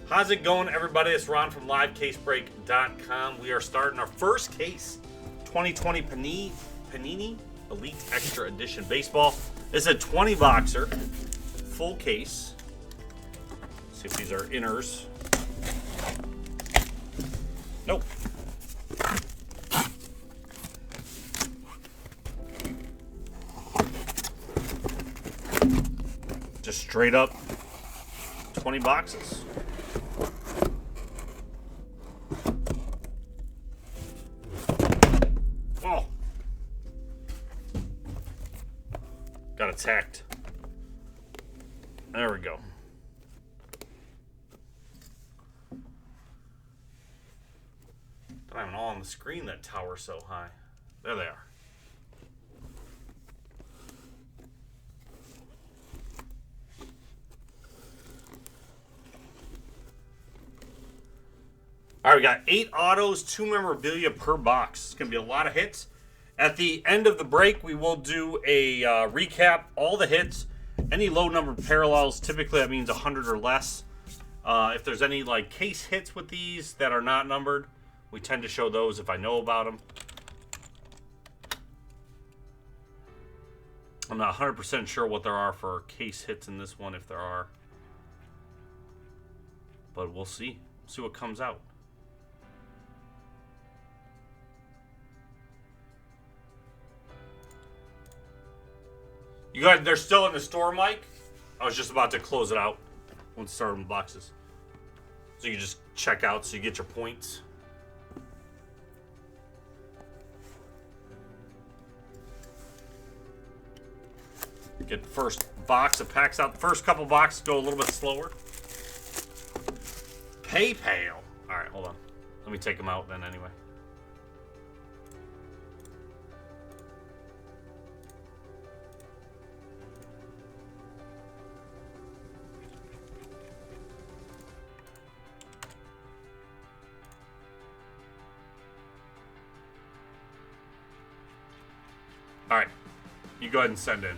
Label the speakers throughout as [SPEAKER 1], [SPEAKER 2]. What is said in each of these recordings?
[SPEAKER 1] How's it going, everybody? It's Ron from LiveCaseBreak.com. We are starting our first case, 2020 Panini Elite Extra Edition Baseball. This is a 20 boxer, full case. Let's see if these are inners. Nope. Just straight up 20 boxes. Oh. Got attacked. There we go. Don't have it all on the screen that tower so high. There they are. All right, we got 8 autos, 2 memorabilia per box. It's going to be a lot of hits. At the end of the break, we will do a recap, all the hits, any low numbered parallels. Typically, that means 100 or less. If there's any like case hits with these that are not numbered, we tend to show those if I know about them. I'm not 100% sure what there are for case hits in this one, if there are. But we'll see. See what comes out. You guys, they're still in the store, Mike. I was just about to close it out once it started in boxes. So you just check out so you get your points. Get the first box of packs out. The first couple boxes go a little bit slower. PayPal. All right, hold on. Let me take them out then anyway. All right, you go ahead and send in.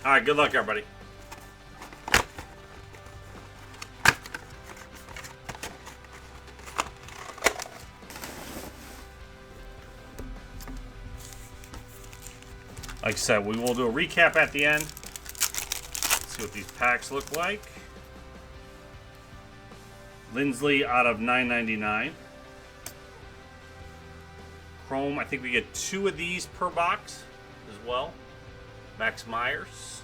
[SPEAKER 1] All right, good luck, everybody. Like I said, we will do a recap at the end. Let's see what these packs look like. Lindsley out of $9.99. Chrome, I think we get 2 of these per box as well. Max Myers.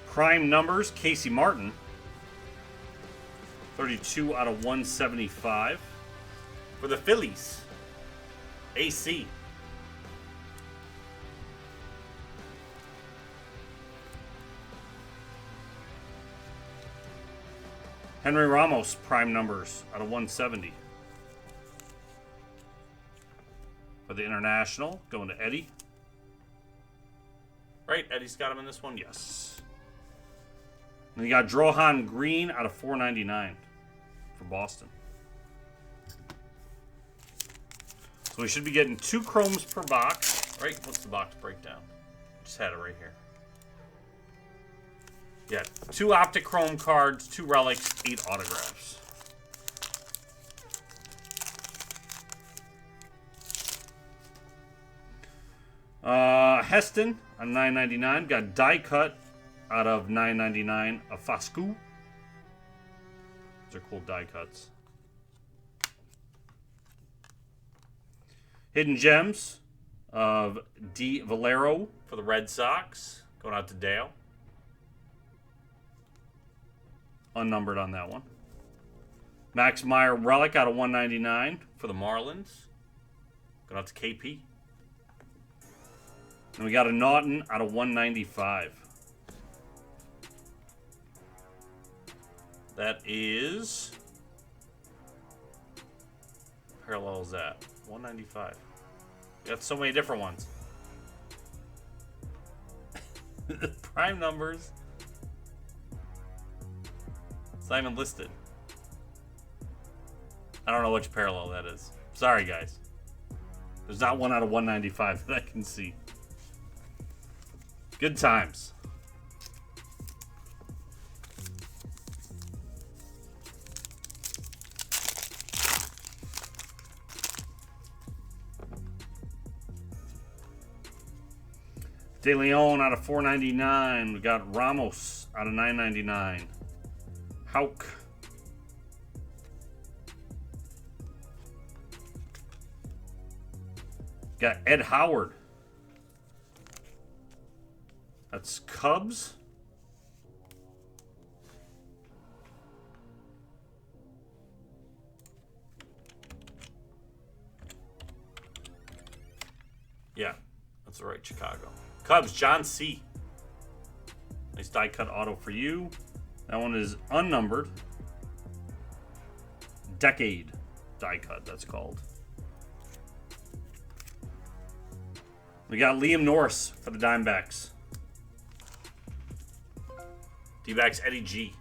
[SPEAKER 1] Prime numbers, Casey Martin. 32 out of 175. For the Phillies, AC. Henry Ramos, prime numbers out of 170. For the International, going to Eddie. Right, Eddie's got him in this one, yes. And you got Drohan Green out of 499 for Boston. So we should be getting 2 chromes per box. Right, what's the box breakdown? Just had it right here. Yeah, 2 Optic Chrome cards, 2 relics, 8 autographs. Heston on $9.99. Got die cut out of $9.99 of Fascu. Those are cool die cuts. Hidden Gems of D. Valero for the Red Sox. Going out to Dale. Unnumbered on that one. Max Meyer relic out of $199 for the Marlins. Going out to KP. And we got a Naughton out of $195. That is... parallel is that? $195. You got so many different ones. Prime numbers. It's not even listed. I don't know which parallel that is. Sorry, guys. There's not one out of 195 that I can see. Good times. De Leon out of 499. We got Ramos out of 999. Hauk. Got Ed Howard. That's Cubs. Yeah, that's right, Chicago. Cubs, John C. Nice die cut auto for you. That one is unnumbered. Decade die cut, that's called. We got Liam Norris for the Dimebacks. D-backs Eddie G.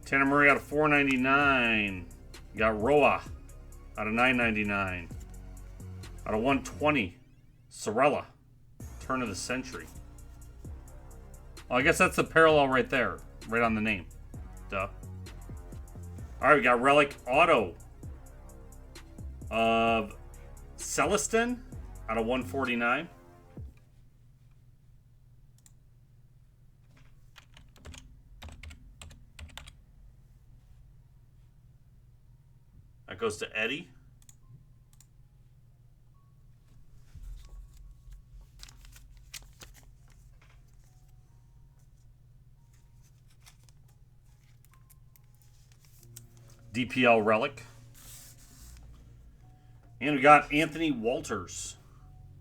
[SPEAKER 1] Tanner Murray out of 499. You got Roa out of 999. Out of 120, Sorella, turn of the century. Oh, I guess that's the parallel right there, right on the name. Duh. All right, we got relic auto of Celestin out of 149. That goes to Eddie. DPL relic. And we got Anthony Walters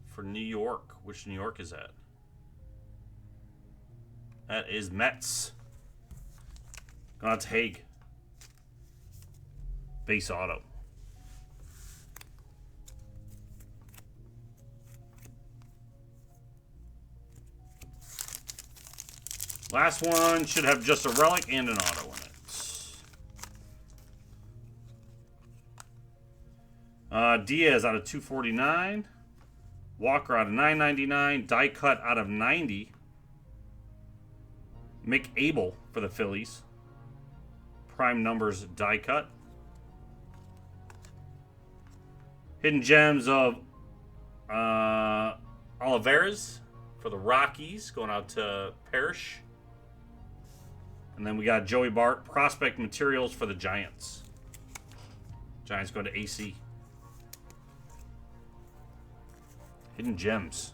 [SPEAKER 1] for New York. Which New York is that? That is Mets. Going out to Hague. Base auto. Last one should have just a relic and an auto in it. Diaz out of 249. Walker out of 999. Die cut out of 90. Mick Abel for the Phillies. Prime numbers die cut. Hidden gems of Olivares for the Rockies. Going out to Parrish. And then we got Joey Bart. Prospect materials for the Giants. Giants going to AC. Hidden gems.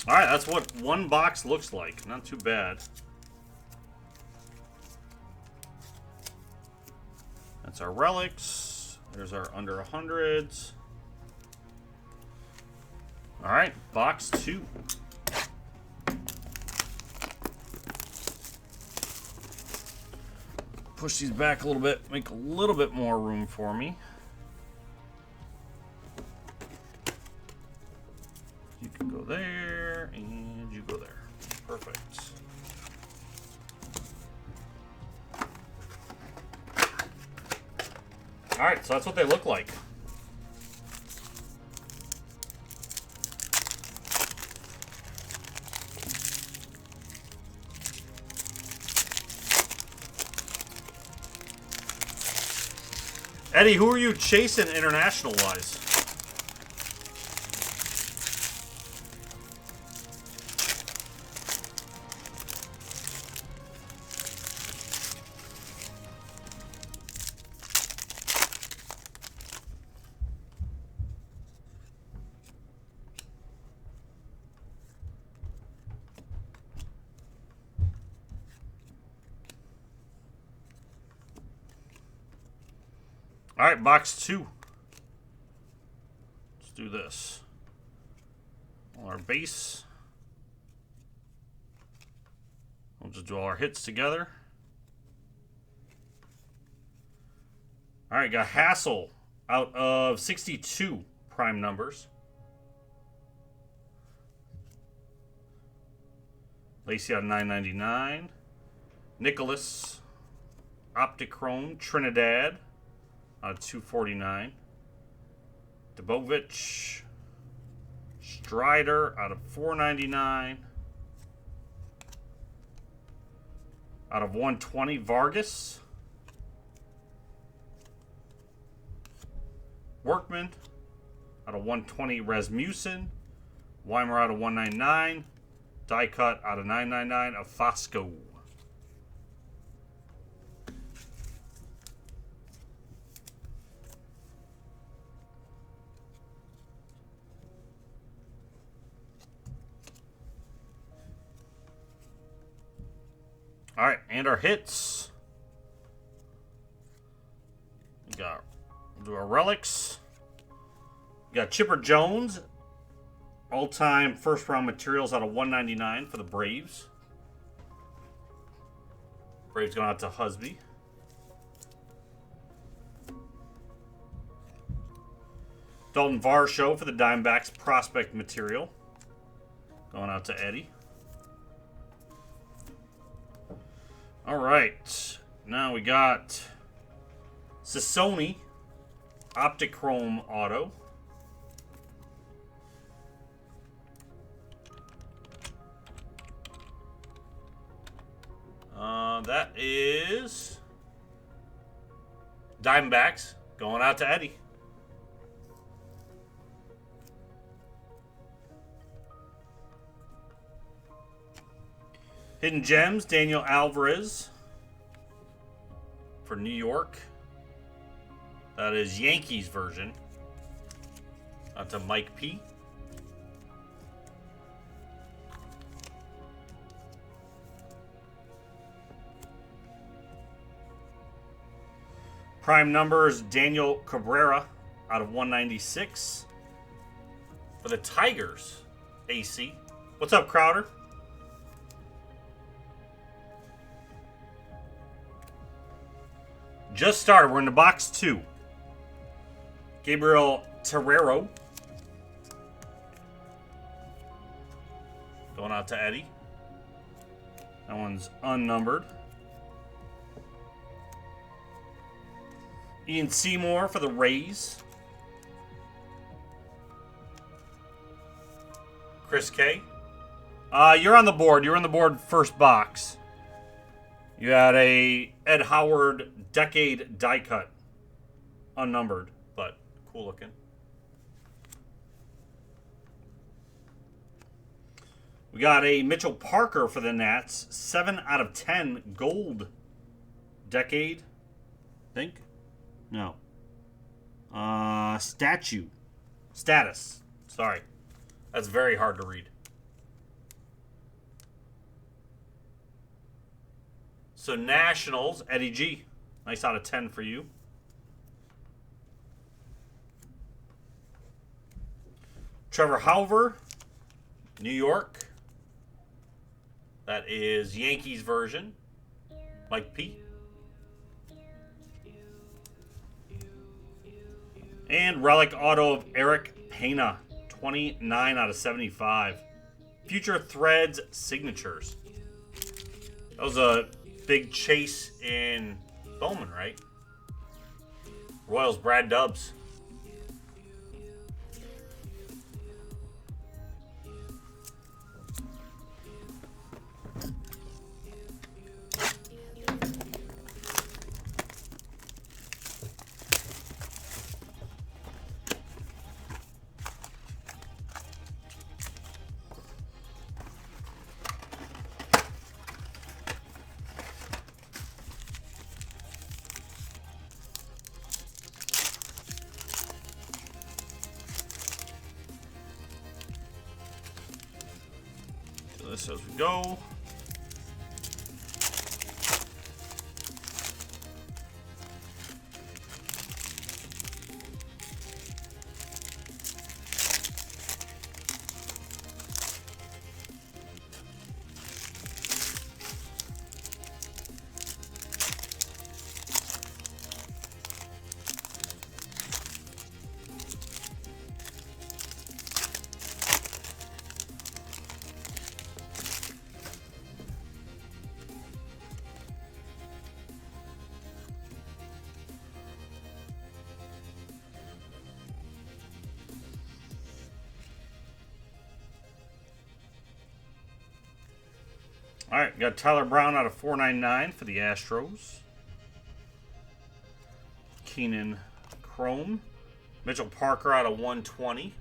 [SPEAKER 1] All right, that's what one box looks like. Not too bad. That's our relics. There's our under 100s. All right, box 2. Push these back a little bit, make a little bit more room for me. You can go there, and you go there. Perfect. All right, so that's what they look like. Eddie, who are you chasing international-wise? All right, box 2. Let's do this. All our base. We'll just do all our hits together. All right, got Hassel out of 62 prime numbers. Lacey out of 999. Nicholas, Optichrome, Trinidad out of 249. Dubovich, Strider out of 499. Out of 120, Vargas. Workman out of 120, Rasmussen. Weimer out of 199. Die cut out of 999 of Fosco. All right, and our hits. We'll do our relics. We got Chipper Jones, all-time first-round materials out of 199 for the Braves. Braves going out to Husby. Dalton Varsho for the Diamondbacks prospect material. Going out to Eddie. All right. Now we got Sissoni Optichrome Auto. That is Diamondbacks going out to Eddie. Hidden Gems, Daniel Alvarez for New York. That is Yankees version. Out to Mike P. Prime numbers, Daniel Cabrera out of 196. For the Tigers, AC. What's up, Crowder? Just started. We're in the box 2. Gabriel Terrero. Going out to Eddie. That one's unnumbered. Ian Seymour for the Rays. Chris K. You're on the board. You're on the board first box. You had a Ed Howard Decade die cut. Unnumbered, but cool looking. We got a Mitchell Parker for the Nats. 7 out of 10 gold decade. Think? No. Status. Sorry. That's very hard to read. So Nationals, Eddie G. Nice out of 10 for you. Trevor Hauver, New York. That is Yankees version. Mike P. And relic auto of Eric Pena. 29 out of 75. Future Threads signatures. That was a big chase in Bowman, right? Royals, Brad Dubs. This as we go. All right, got Tyler Brown out of 499 for the Astros. Keenan Chrome. Mitchell Parker out of 120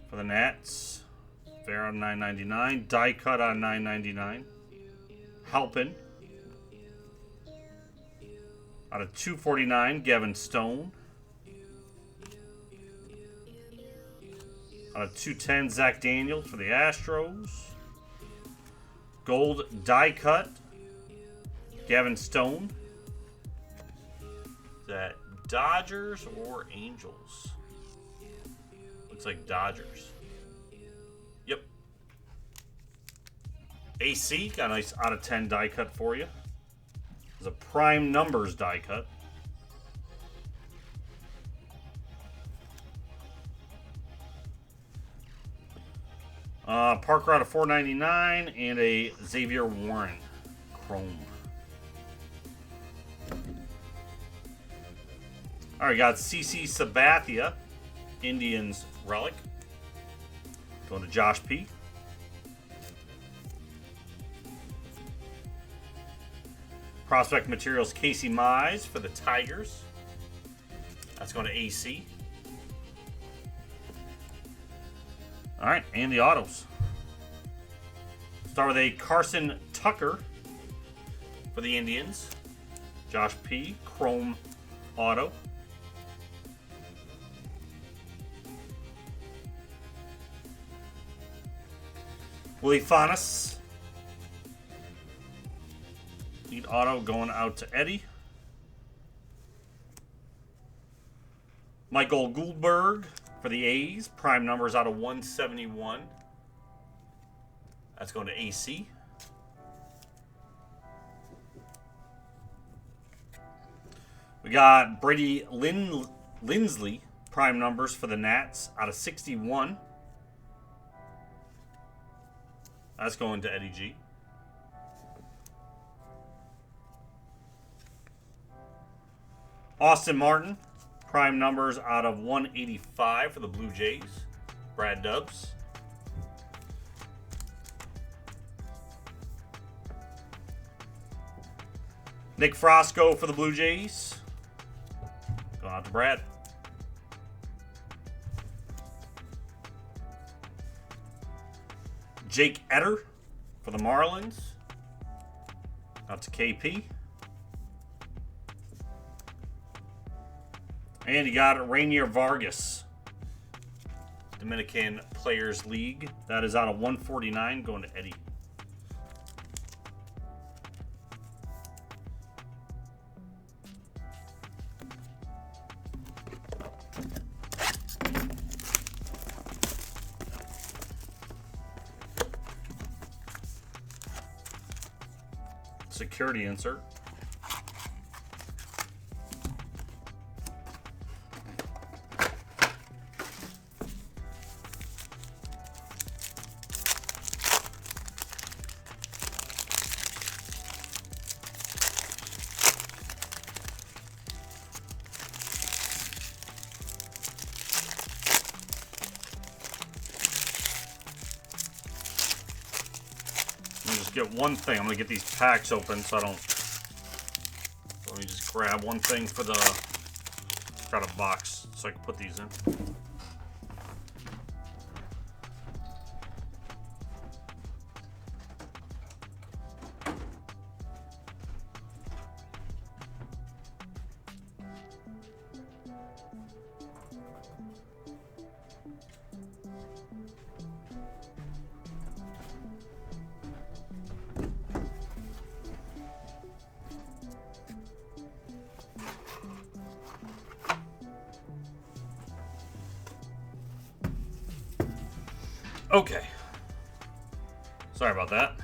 [SPEAKER 1] for the Nats. Fair on 999. Die cut on 999. Halpin out of 249. Gavin Stone. Out of 210. Zach Daniels for the Astros. Gold die cut. Gavin Stone. Is that Dodgers or Angels? Looks like Dodgers. Yep. AC, got a nice out of 10 die cut for you. There's a prime numbers die cut. Parker out of 499 and a Xavier Warren Chrome. All right, got CC Sabathia, Indians relic. Going to Josh P. Prospect Materials Casey Mize for the Tigers. That's going to AC. All right, and the autos. Start with a Carson Tucker for the Indians. Josh P. Chrome auto. Willie Fanas. Lead auto going out to Eddie. Michael Goldberg for the A's. Prime numbers out of 171. That's going to AC. We got Brady Lindsley. Prime numbers for the Nats out of 61. That's going to Eddie G. Austin Martin. Prime numbers out of 185 for the Blue Jays. Brad Dubs. Nick Frosco for the Blue Jays. Going out to Brad. Jake Etter for the Marlins. Out to KP. And you got Rainier Vargas. Dominican Players League. That is out of 149 going to Eddie. Security insert. Get one thing. I'm gonna get these packs open so I don't. So let me just grab one thing for the. Got a box so I can put these in. Okay. Sorry about that.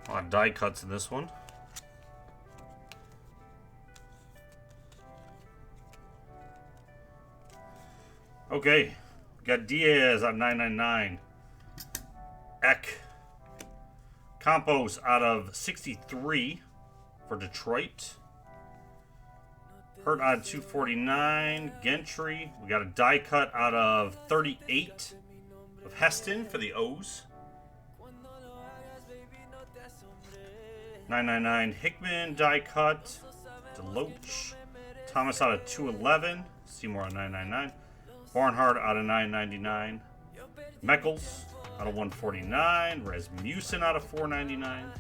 [SPEAKER 1] A lot of die cuts in this one. Okay. Got Diaz on 999. Eck Campos out of 63 for Detroit. Hurt out of 249. Gentry. We got a die cut out of 38 of Heston for the O's. 999 Hickman die cut. Deloach. Thomas out of 211. Seymour out of 999. Barnhart out of 999. Meckles out of 149. Rasmussen out of 499.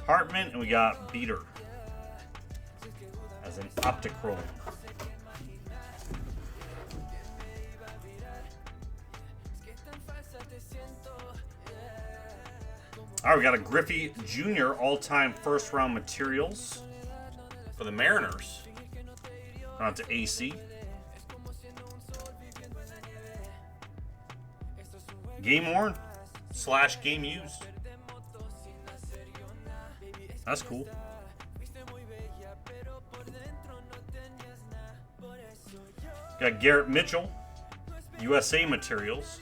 [SPEAKER 1] Hartman, and we got Beater as an Optichrome. All right, we got a Griffey Jr. all-time first-round materials for the Mariners. On to AC. Game worn / game used. That's cool. Got Garrett Mitchell, USA materials.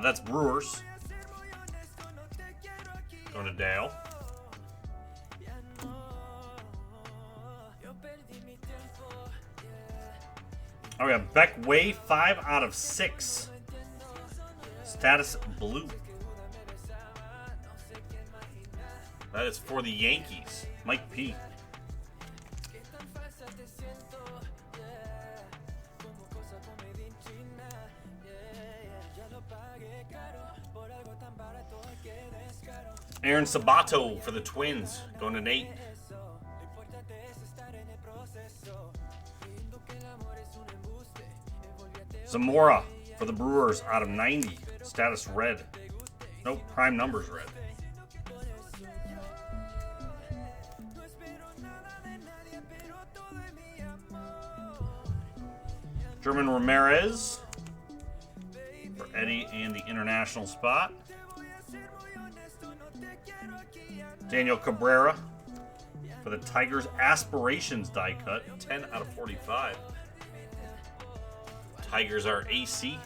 [SPEAKER 1] That's Brewers. Going to Dale. Oh, we got Beck Way, 5 out of 6. Status blue. That is for the Yankees. Mike P. Aaron Sabato for the Twins, going to Nate. Zamora for the Brewers out of 90. Status red. Nope, prime numbers red. German Ramirez for Eddie and the international spot. Daniel Cabrera for the Tigers Aspirations die cut. 10 out of 45. Tigers are AC.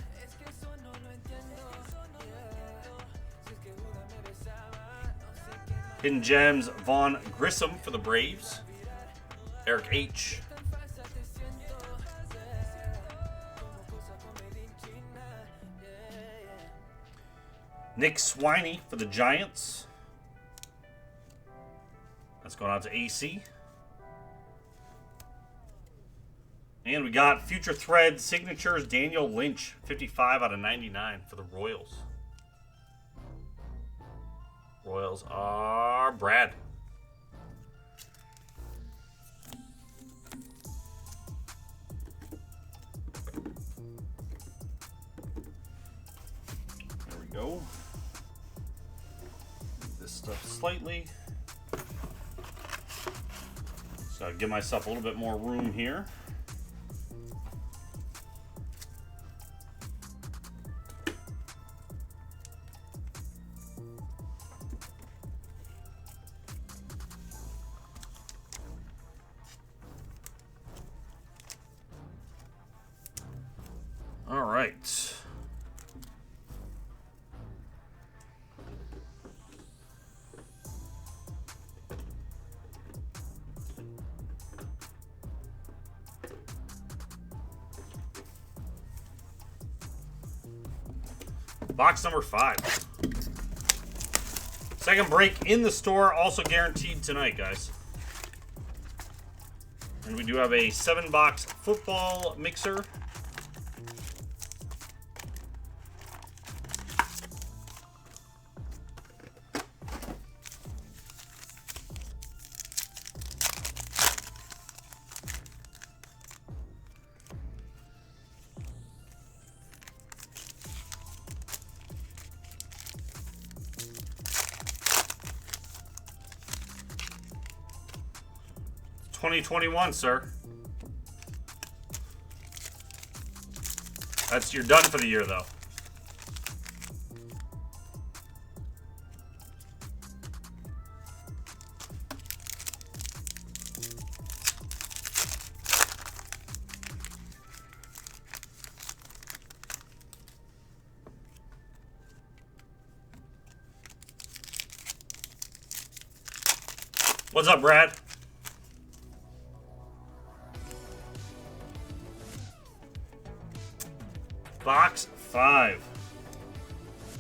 [SPEAKER 1] Hidden Gems, Vaughn Grissom for the Braves. Eric H. Nick Swiney for the Giants. That's going out to AC. And we got Future Thread signatures, Daniel Lynch, 55 out of 99 for the Royals. Royals are Brad. There we go. Move this stuff slightly. So I'll give myself a little bit more room here. All right. Box number 5. Second break in the store, also guaranteed tonight, guys. And we do have a 7-box football mixer. $20.21, sir. You're done for the year, though. What's up, Brad? Box 5.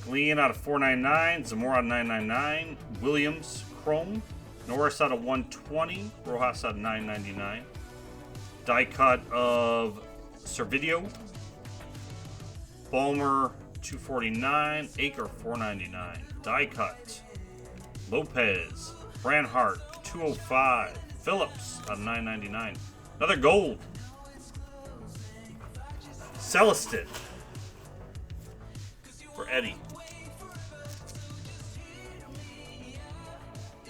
[SPEAKER 1] Glean out of 499. Zamora out of 999. Williams, Chrome. Norris out of 120. Rojas out of 999. Die cut of Servideo. Balmer 249. Acre 499. Die cut. Lopez. Branhart 205. Phillips out of 999. Another gold. Celestin for Eddie.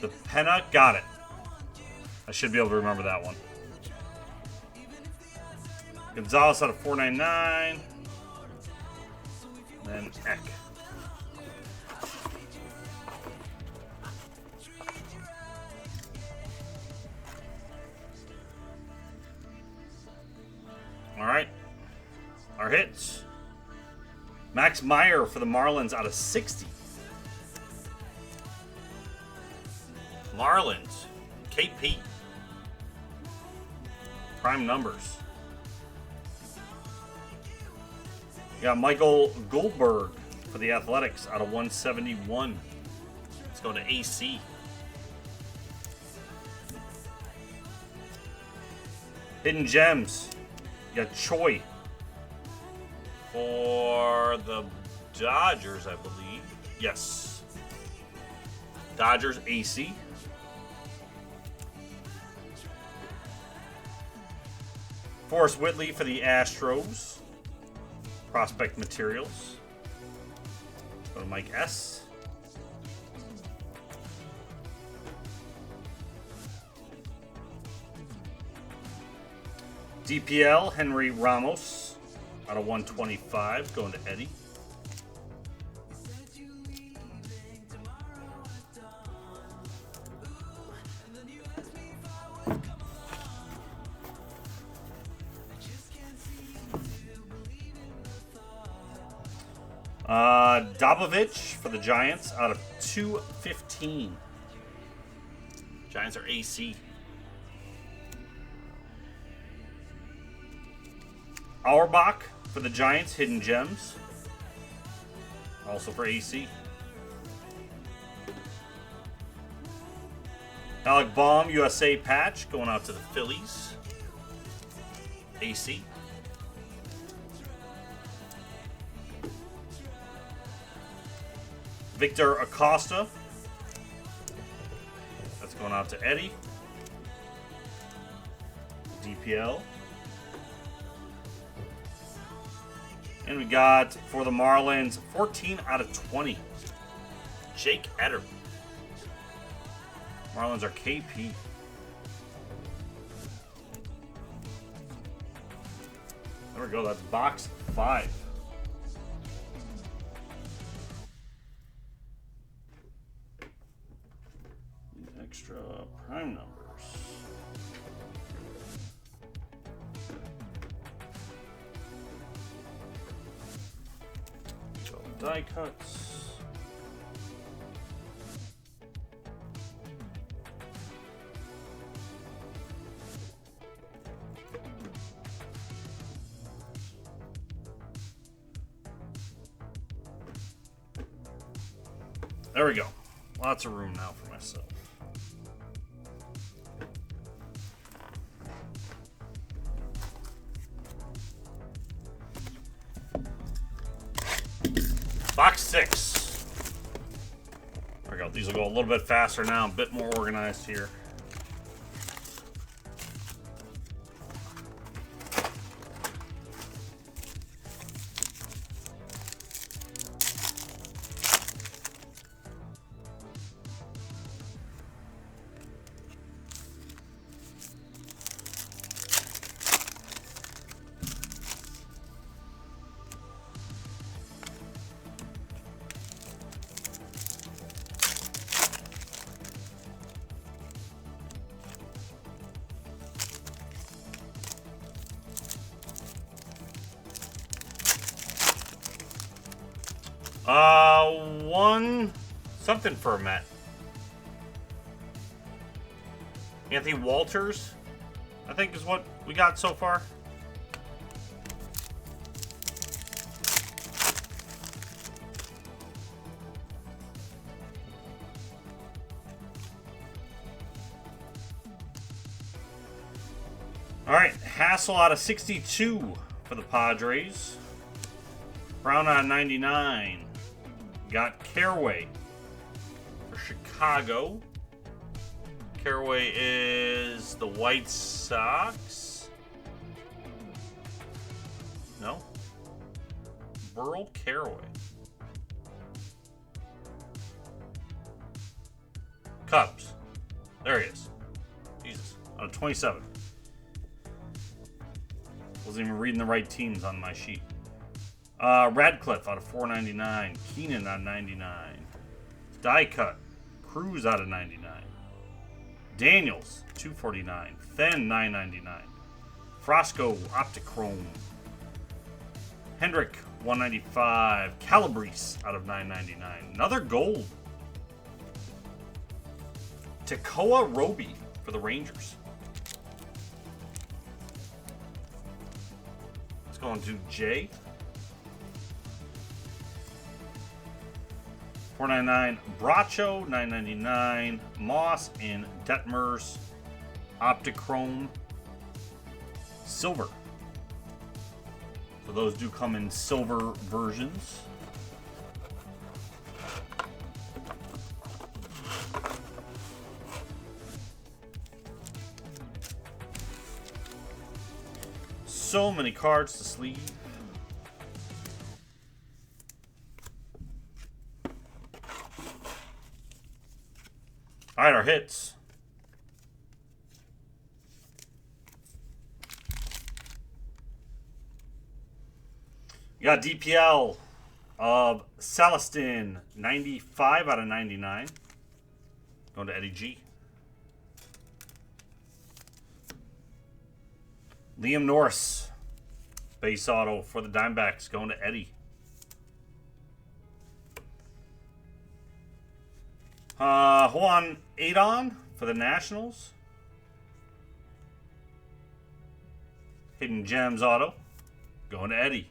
[SPEAKER 1] The Penna, got it. I should be able to remember that one. Gonzalez out of 499. And then Eck. All right. Our hits. Max Meyer for the Marlins out of 60. Marlins. KP. Prime numbers. You got Michael Goldberg for the Athletics out of 171. Let's go to AC. Hidden Gems. You got Choi for the Dodgers, I believe. Yes. Dodgers AC. Forrest Whitley for the Astros. Prospect Materials. Go to Mike S. DPL, Henry Ramos out of 125, going to Eddie. Dobovich for the Giants out of 215. Giants are AC. Auerbach for the Giants, Hidden Gems. Also for AC. Alec Baum, USA patch, going out to the Phillies. AC. Victor Acosta. That's going out to Eddie. DPL. And we got, for the Marlins, 14 out of 20. Jake Eder. Marlins are KP. There we go. That's box 5. Extra prime numbers. Die cuts. There we go. Lots of room now for myself. Box 6. There we go. These will go a little bit faster now, a bit more organized here. One something for Met. Anthony Walters, I think, is what we got so far. All right, Hassel out of 62 for the Padres. Brown out of 99. Got Caraway for Chicago. Caraway is the White Sox. No. Burl Caraway. Cubs. There he is. Jesus. Out of 27. Wasn't even reading the right teams on my sheet. Radcliffe out of 499. Keenan out of 99. Die cut. Cruz out of 99. Daniels 249. Fenn 999. Frosco Optichrome. Hendrick 195. Calabrese out of 999. Another gold. Tekoa Roby for the Rangers. Let's go on to Jay. 499 Bracho, 999 Moss and Detmers, Optichrome, silver. So those do come in silver versions. So many cards to sleeve. All right, our hits. We got DPL of Celestin, 95 out of 99. Going to Eddie G. Liam Norris, base auto for the Diamondbacks, going to Eddie. Juan Adon for the Nationals. Hidden Gems auto, going to Eddie.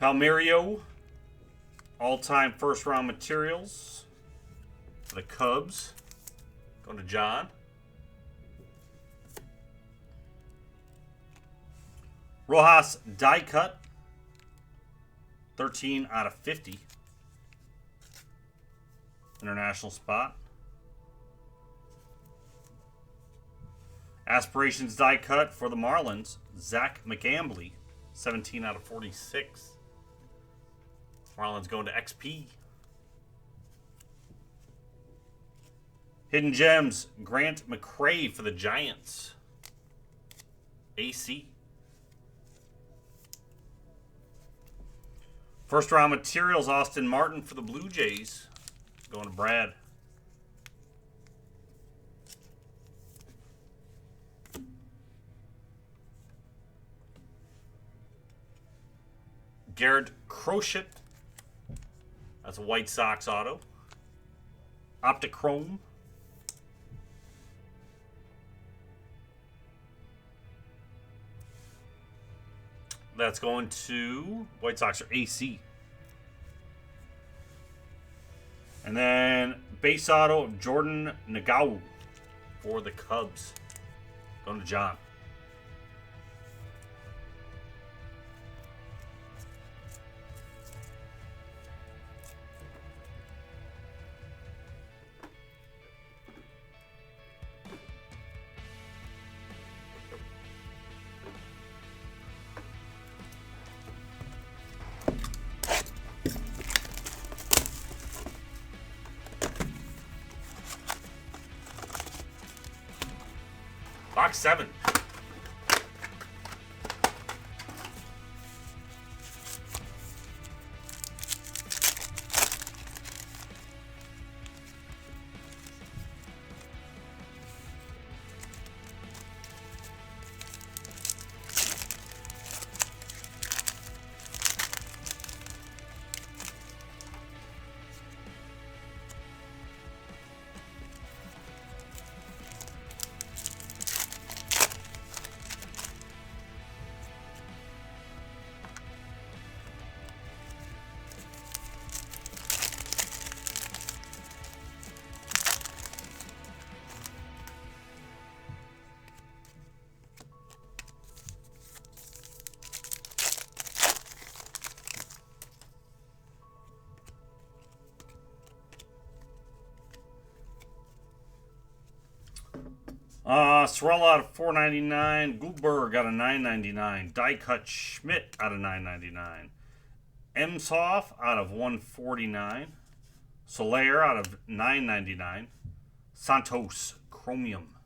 [SPEAKER 1] Palmeiro, all-time first-round materials for the Cubs, going to John. Rojas die cut, 13 out of 50. International spot. Aspirations die cut for the Marlins, Zach McAmbly, 17 out of 46. Marlins going to XP. Hidden Gems, Grant McCray for the Giants, AC. First round materials, Austin Martin for the Blue Jays, going to Brad. Garrett Crochet, that's a White Sox auto. Optichrome. That's going to White Sox or AC. And then base auto of Jordan Nagau for the Cubs, going to John. Box 7. Sorella out of $4.99. Goldberg out of $9.99. Die cut Schmidt out of $9.99. Emshoff out of $149. Soler out of $9.99. Santos Chromium.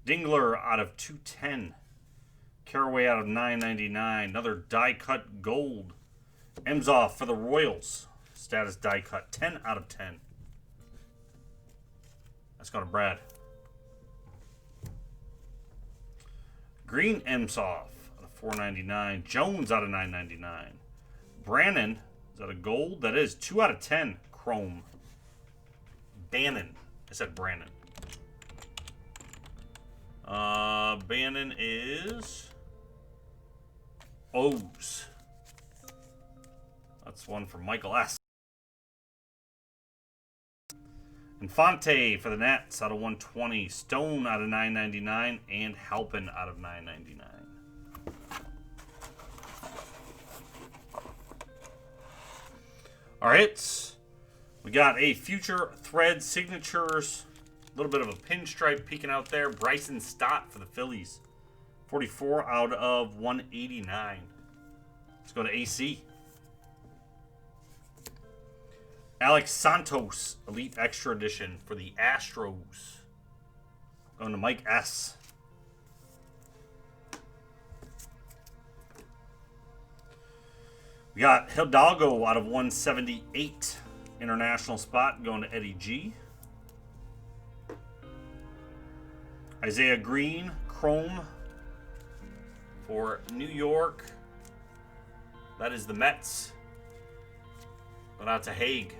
[SPEAKER 1] Dingler out of $210. Caraway out of $9.99. Another die cut gold. Emshoff for the Royals. Status die cut 10 out of 10. That's going to Brad. Green Emshoff out of $4.99. Jones out of $9.99. Brannon is that a gold? That is 2 out of 10. Chrome. Bannon. I said Brannon. Bannon is O's. That's one from Michael S. Infante for the Nats out of 120. Stone out of $9.99. And Halpin out of $9.99. All right. We got a Future Thread Signatures. A little bit of a pinstripe peeking out there. Bryson Stott for the Phillies. 44 out of 189. Let's go to AC. Alex Santos, Elite Extra Edition for the Astros. Going to Mike S. We got Hidalgo out of 178. International spot going to Eddie G. Isaiah Green, Chrome for New York. That is the Mets. Going out to Haig.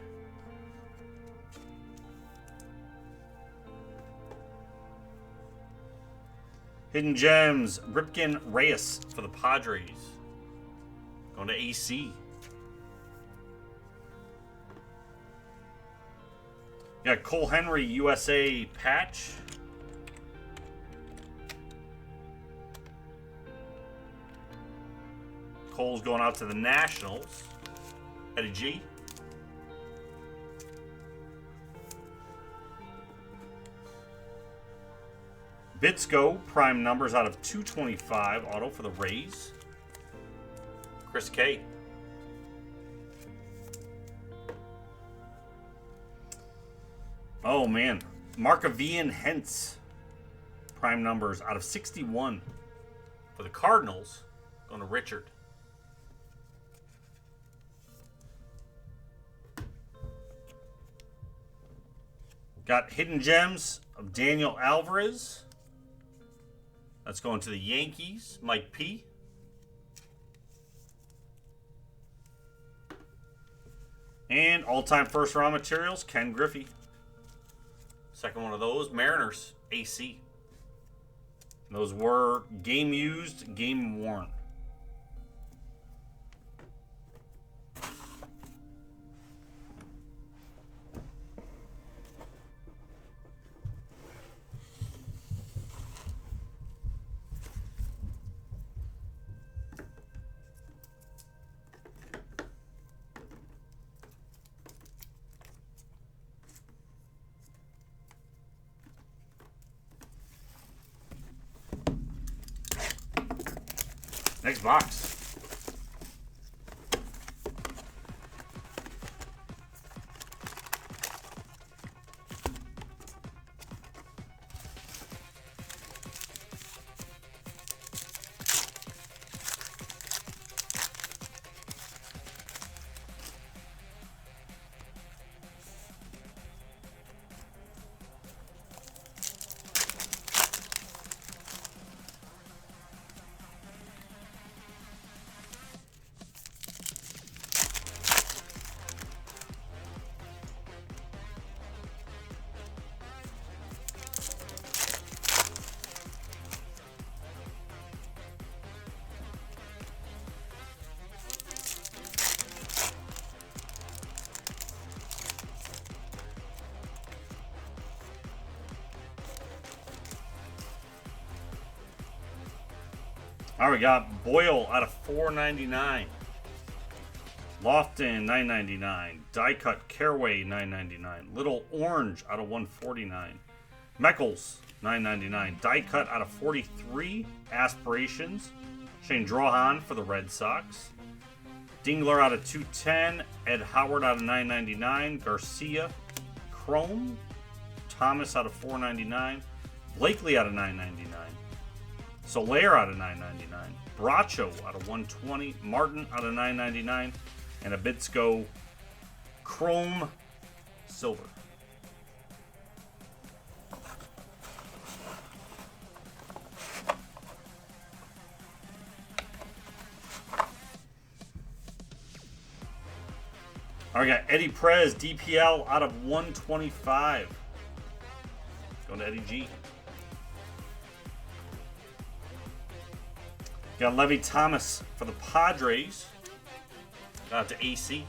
[SPEAKER 1] Hidden Gems, Ripken Reyes for the Padres. Going to AC. Got Cole Henry, USA patch. Cole's going out to the Nationals. Eddie G. Bitsko, prime numbers out of 225. Auto for the Rays. Chris K. Oh, man. Markavian Hentz. Prime numbers out of 61. For the Cardinals, going to Richard. Got Hidden Gems of Daniel Alvarez. That's going to the Yankees, Mike P. And all-time first-round materials, Ken Griffey. Second one of those, Mariners, AC. Those were game-used, game-worn. Next box. All right, we got Boyle out of $4.99. Lofton $9.99. Die cut Caraway $9.99. Little Orange out of $149. Meckles, $9.99. Die cut out of 43. Aspirations. Shane Drohan for the Red Sox. Dingler out of 210. Ed Howard out of $9.99. Garcia. Chrome. Thomas out of $4.99. Blakely out of $9.99. Soler out of $9.99. Bracho out of $120. Martin out of $9.99. And Abitsko Chrome Silver. All right, we got Eddie Perez, DPL out of 125. Going to Eddie G. Got Levy Thomas for the Padres. Out to AC.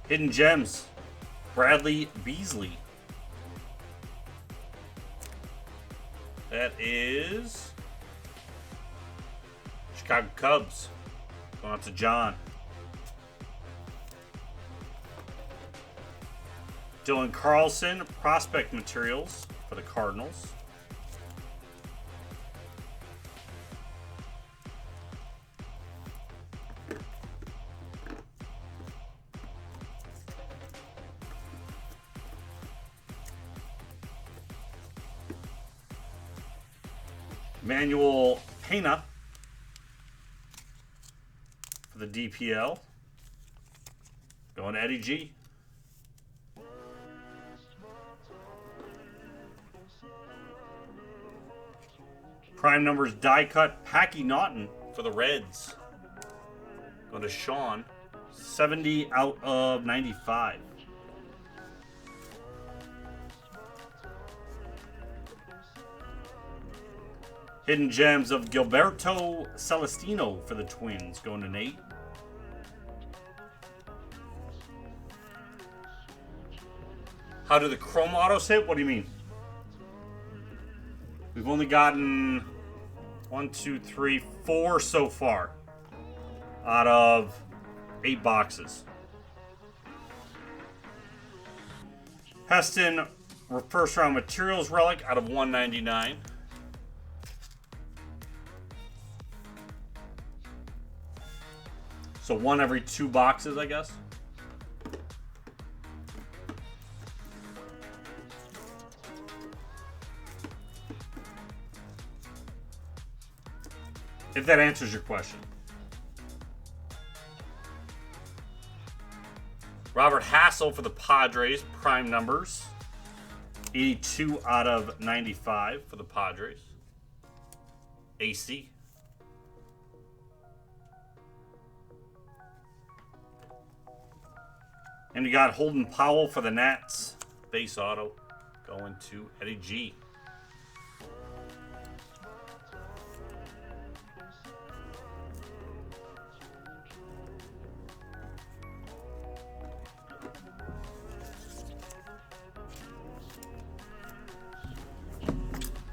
[SPEAKER 1] Hidden Gems, Bradley Beasley. That is Chicago Cubs. Going out to John. Dylan Carlson, Prospect Materials for the Cardinals. Manuel Pena for the DPL. Going to Eddie G. Prime numbers die cut. Packy Naughton for the Reds. Going to Sean. 70 out of 95. Hidden Gems of Gilberto Celestino for the Twins. Going to Nate. How do the Chrome autos hit? What do you mean? We've only gotten 1, 2, 3, 4 so far out of 8 boxes. Heston first round materials relic out of 199. So 1 every 2 boxes, I guess. If that answers your question. Robert Hassel for the Padres, prime numbers. 82 out of 95 for the Padres. AC. And you got Holden Powell for the Nats. Base auto going to Eddie G.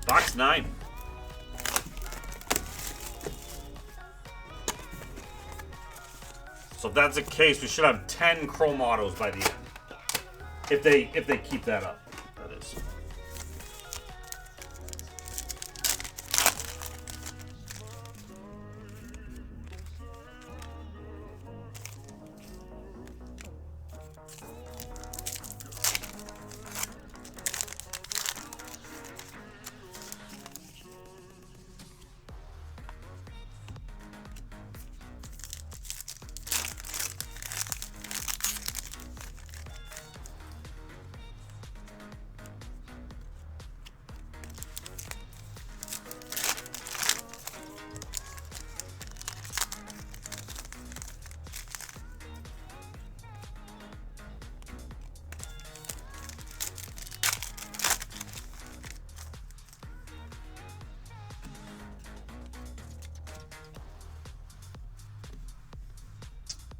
[SPEAKER 1] Box 9. So if that's the case, we should have 10 Chrome autos by the end. If they keep that up, that is.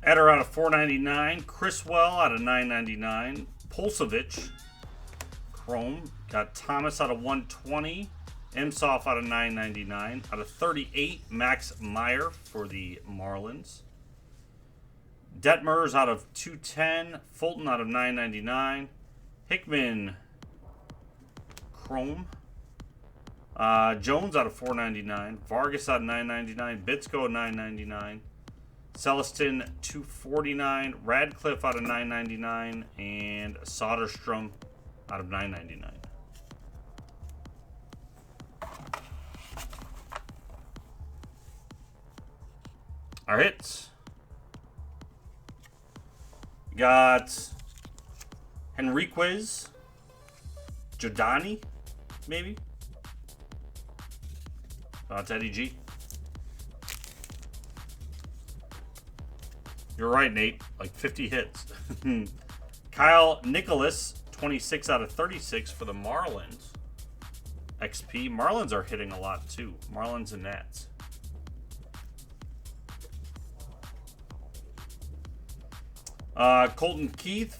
[SPEAKER 1] Eder out of $4.99. Criswell out of $9.99. Pulsevich, Chrome. Got Thomas out of $120. Imsoff out of $9.99. Out of 38, Max Meyer for the Marlins. Detmers out of 210. Fulton out of 999. Hickman Chrome. Jones out of 499. Vargas out of 999. Bitsko 999. Celestin 249. Radcliffe out of 999. And Soderstrom out of 999. Our hits. Got Henriquez, Jordani, maybe. That's Eddie G. You're right, Nate. Like 50 hits. Kyle Nicholas, 26 out of 36 for the Marlins. XP. Marlins are hitting a lot too. Marlins and Nats. Colton Keith,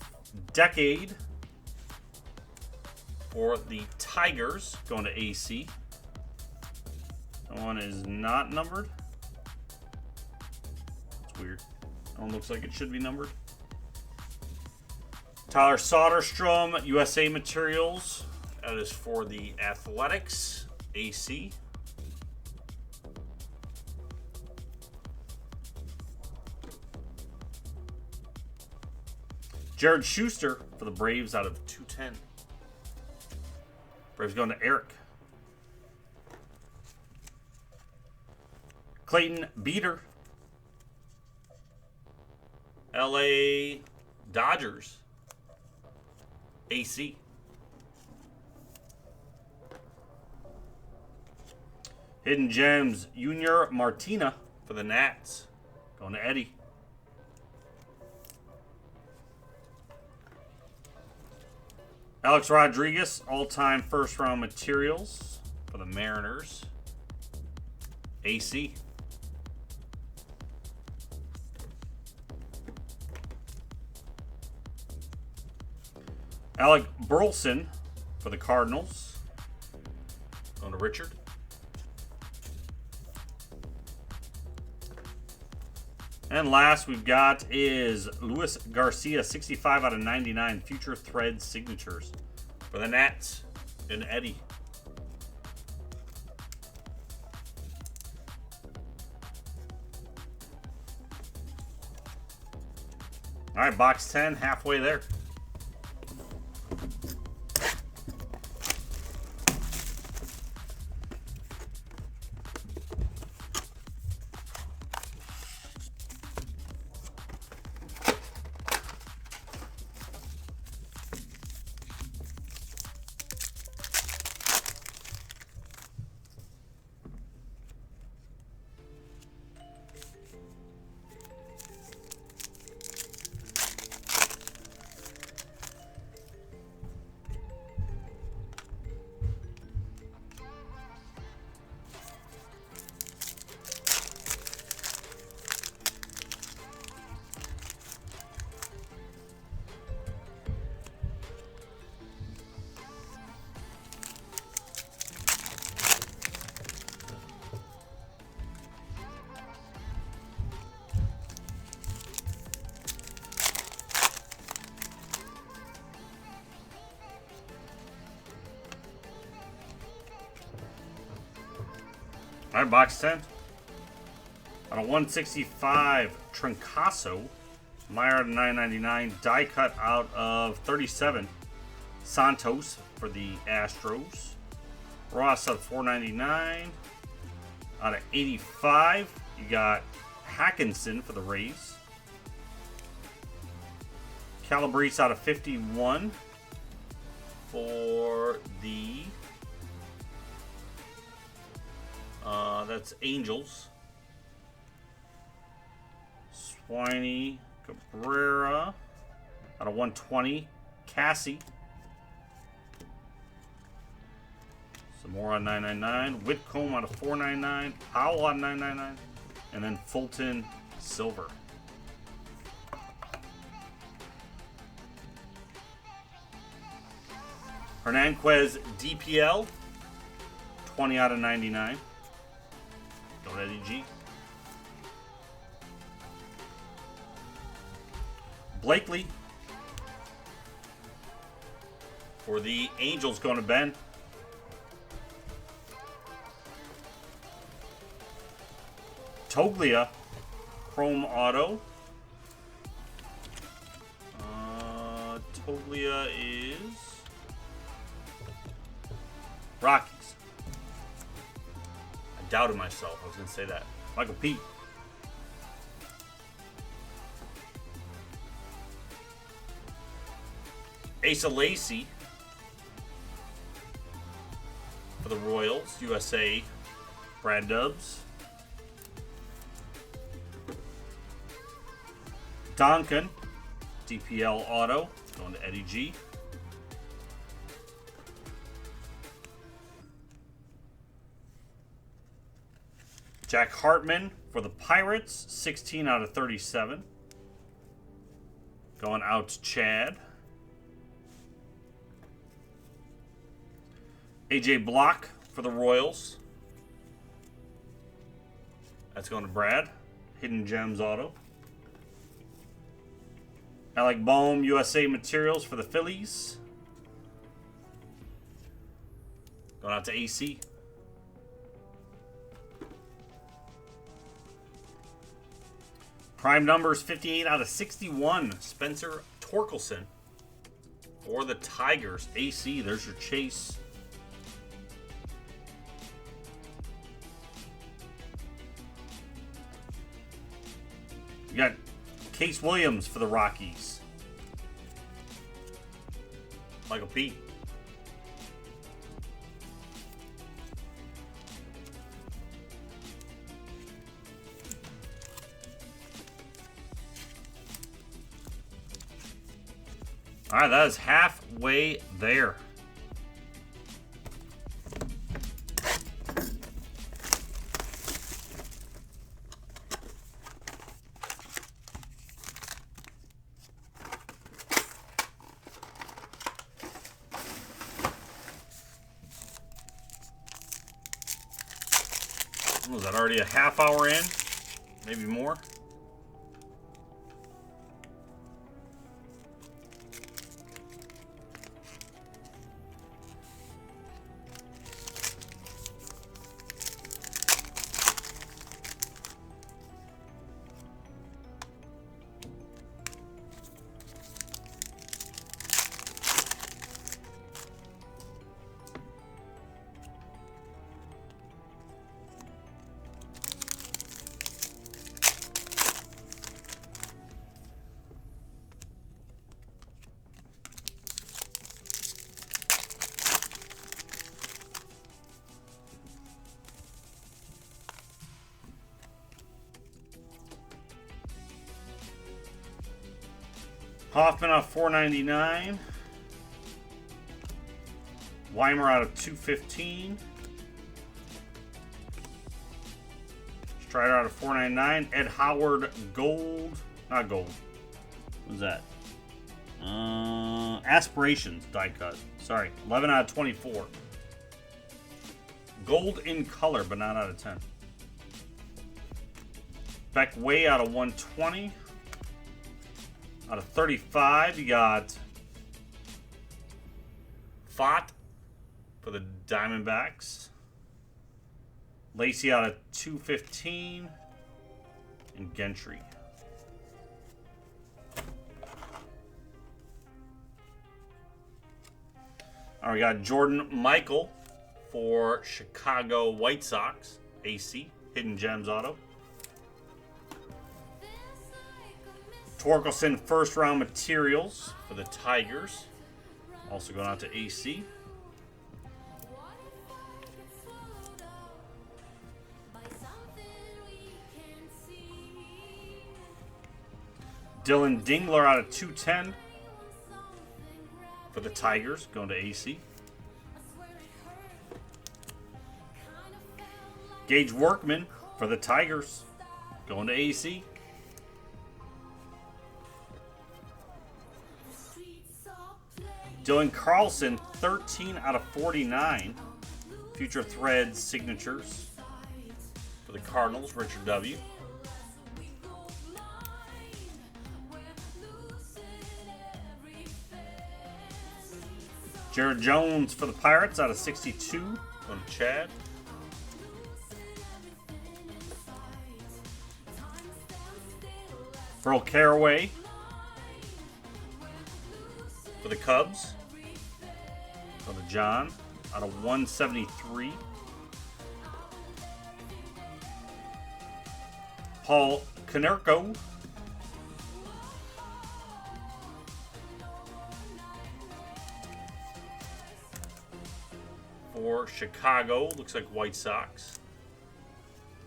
[SPEAKER 1] Decade for the Tigers, going to AC. That one is not numbered. It's weird. That one looks like it should be numbered. Tyler Soderstrom, USA Materials. That is for the Athletics, AC. Jared Schuster for the Braves out of 210. Braves going to Eric. Clayton Beater. LA Dodgers. AC. Hidden Gems. Junior Martina for the Nats. Going to Eddie. Alex Rodriguez, all-time first-round materials for the Mariners. AC. Alec Burleson for the Cardinals. Going to Richard. And last we've got is Luis Garcia, 65 out of 99, Future Thread signatures for the Nats and Eddie. All right, box 10, halfway there. All right, box 10. On a 165, Trincasso. Meyer out of 999. Die cut out of 37. Santos for the Astros. Ross out of 499. Out of 85, you got Hackinson for the Rays. Calabrese out of 51 for the that's Angels. Swiney, Cabrera out of 120. Cassie. Some more on 999. Whitcomb out of 499. Powell on 999. And then Fulton Silver. Hernandez DPL. 20 out of 99. Don't Eddie G. Blakely. For the Angels, going to Ben. Toglia, Chrome Auto. Toglia is Rockies. I doubted myself. I was going to say that. Michael Pete. Asa Lacy for the Royals, USA, Brad Dubs. Duncan, DPL Auto, going to Eddie G. Jack Hartman for the Pirates, 16 out of 37. Going out to Chad. AJ Block for the Royals. That's going to Brad. Hidden Gems Auto. Alec Boehm, USA Materials for the Phillies. Going out to AC. Prime numbers 58 out of 61. Spencer Torkelson for the Tigers. AC, there's your chase. You got Case Williams for the Rockies. Michael P. All right, that is halfway there. Was that already a half hour in? Maybe more? Hoffman out of 499. Weimer out of 215. Strider out of 499. Ed Howard gold. Not gold. What was that? Aspirations die cut. Sorry. 11 out of 24. Gold in color, but not out of 10. Beck Way out of 120. Out of 35, you got Fott for the Diamondbacks. Lacey out of 215. And Gentry. All right, we got Jordan Michael for Chicago White Sox. AC, Hidden Gems Auto. Torkelson first round materials for the Tigers. Also going out to AC. Dylan Dingler out of 210 for the Tigers. Going to AC. Gage Workman for the Tigers. Going to AC. Dylan Carlson, 13 out of 49. Future Threads signatures for the Cardinals, Richard W. Jared Jones for the Pirates out of 62. Going to Chad. Earl Caraway for the Cubs. Going to John out of 173. Paul Konerko. For Chicago, looks like White Sox.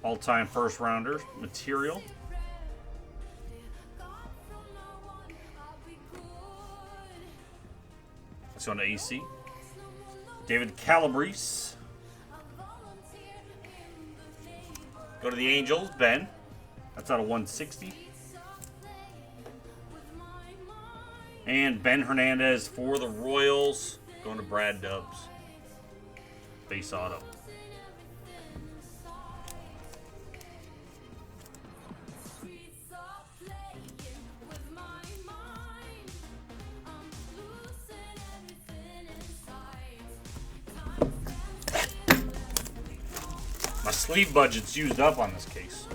[SPEAKER 1] All-time first rounder material. Let's go to AC. David Calabrese. Go to the Angels, Ben. That's out of 160. And Ben Hernandez for the Royals. Going to Brad Dubs. Base auto. My sleeve budget's used up on this case.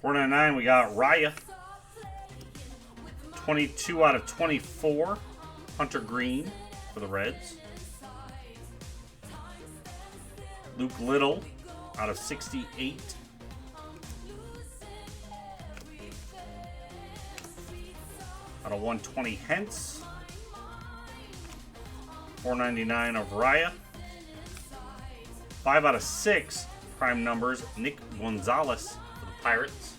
[SPEAKER 1] $4.99, we got Raya. 22 out of 24. Hunter Green for the Reds. Luke Little out of 68. Out of 120, Hentz. $4.99 of Raya. 5 out of 6 prime numbers, Nick Gonzalez for the Pirates.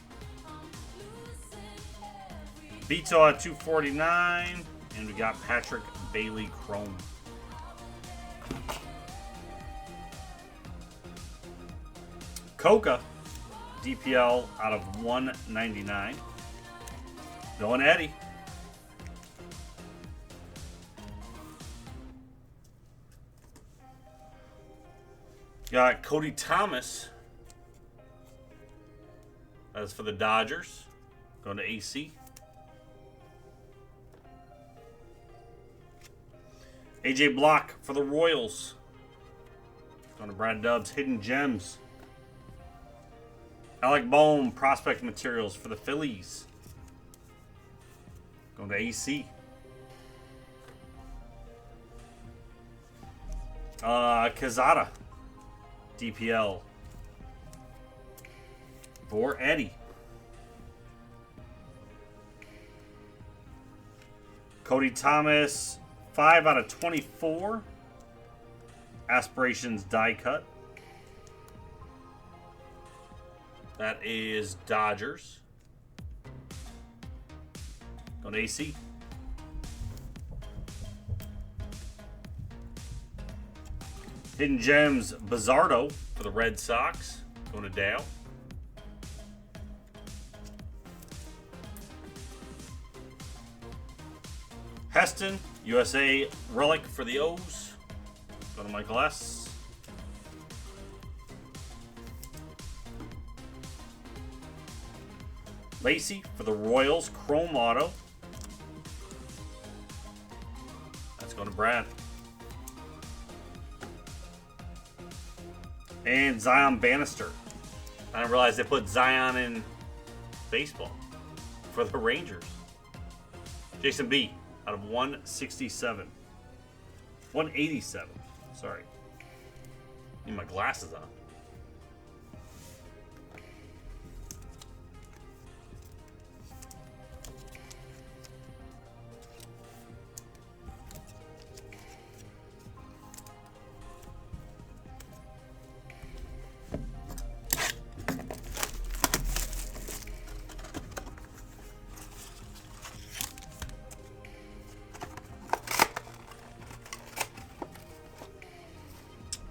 [SPEAKER 1] Vito at 249, and we got Patrick Bailey Chrome. Coca, DPL out of 199. Going Eddie. Got Cody Thomas. That's for the Dodgers. Going to AC. AJ Block for the Royals. Going to Brad Dubs. Hidden Gems. Alec Bohm, prospect materials for the Phillies. Going to AC. Quezada, DPL for Eddie. Cody Thomas, 5 out of 24. Aspirations die cut. That is Dodgers. Going to AC. Hidden Gems, Bizardo for the Red Sox. Going to Dale. Heston, USA Relic for the O's. Going to Michael S. Lacey for the Royals, Chrome Auto. That's going to Brad. And Zion Bannister. I didn't realize they put Zion in baseball for the Rangers. Jason B. out of 167. 187. Sorry. Need my glasses on.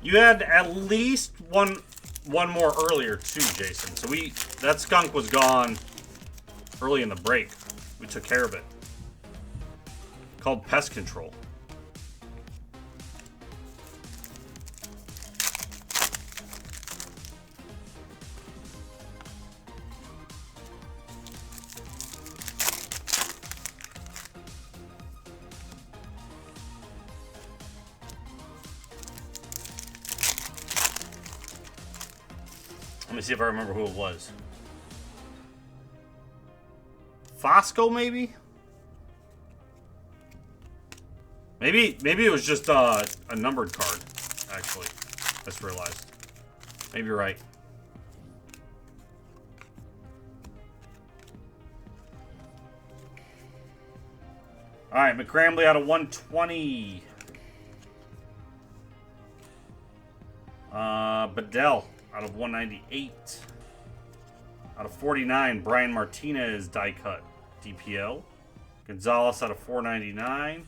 [SPEAKER 1] You had at least one more earlier too, Jason. So that skunk was gone early in the break. We took care of it. Called pest control. Let me see if I remember who it was. Fosco, maybe? Maybe it was just a numbered card, actually. I just realized. Maybe you're right. All right, McCrambley out of 120. Bedell out of 198. Out of 49, Brian Martinez die cut DPL. Gonzalez out of 499.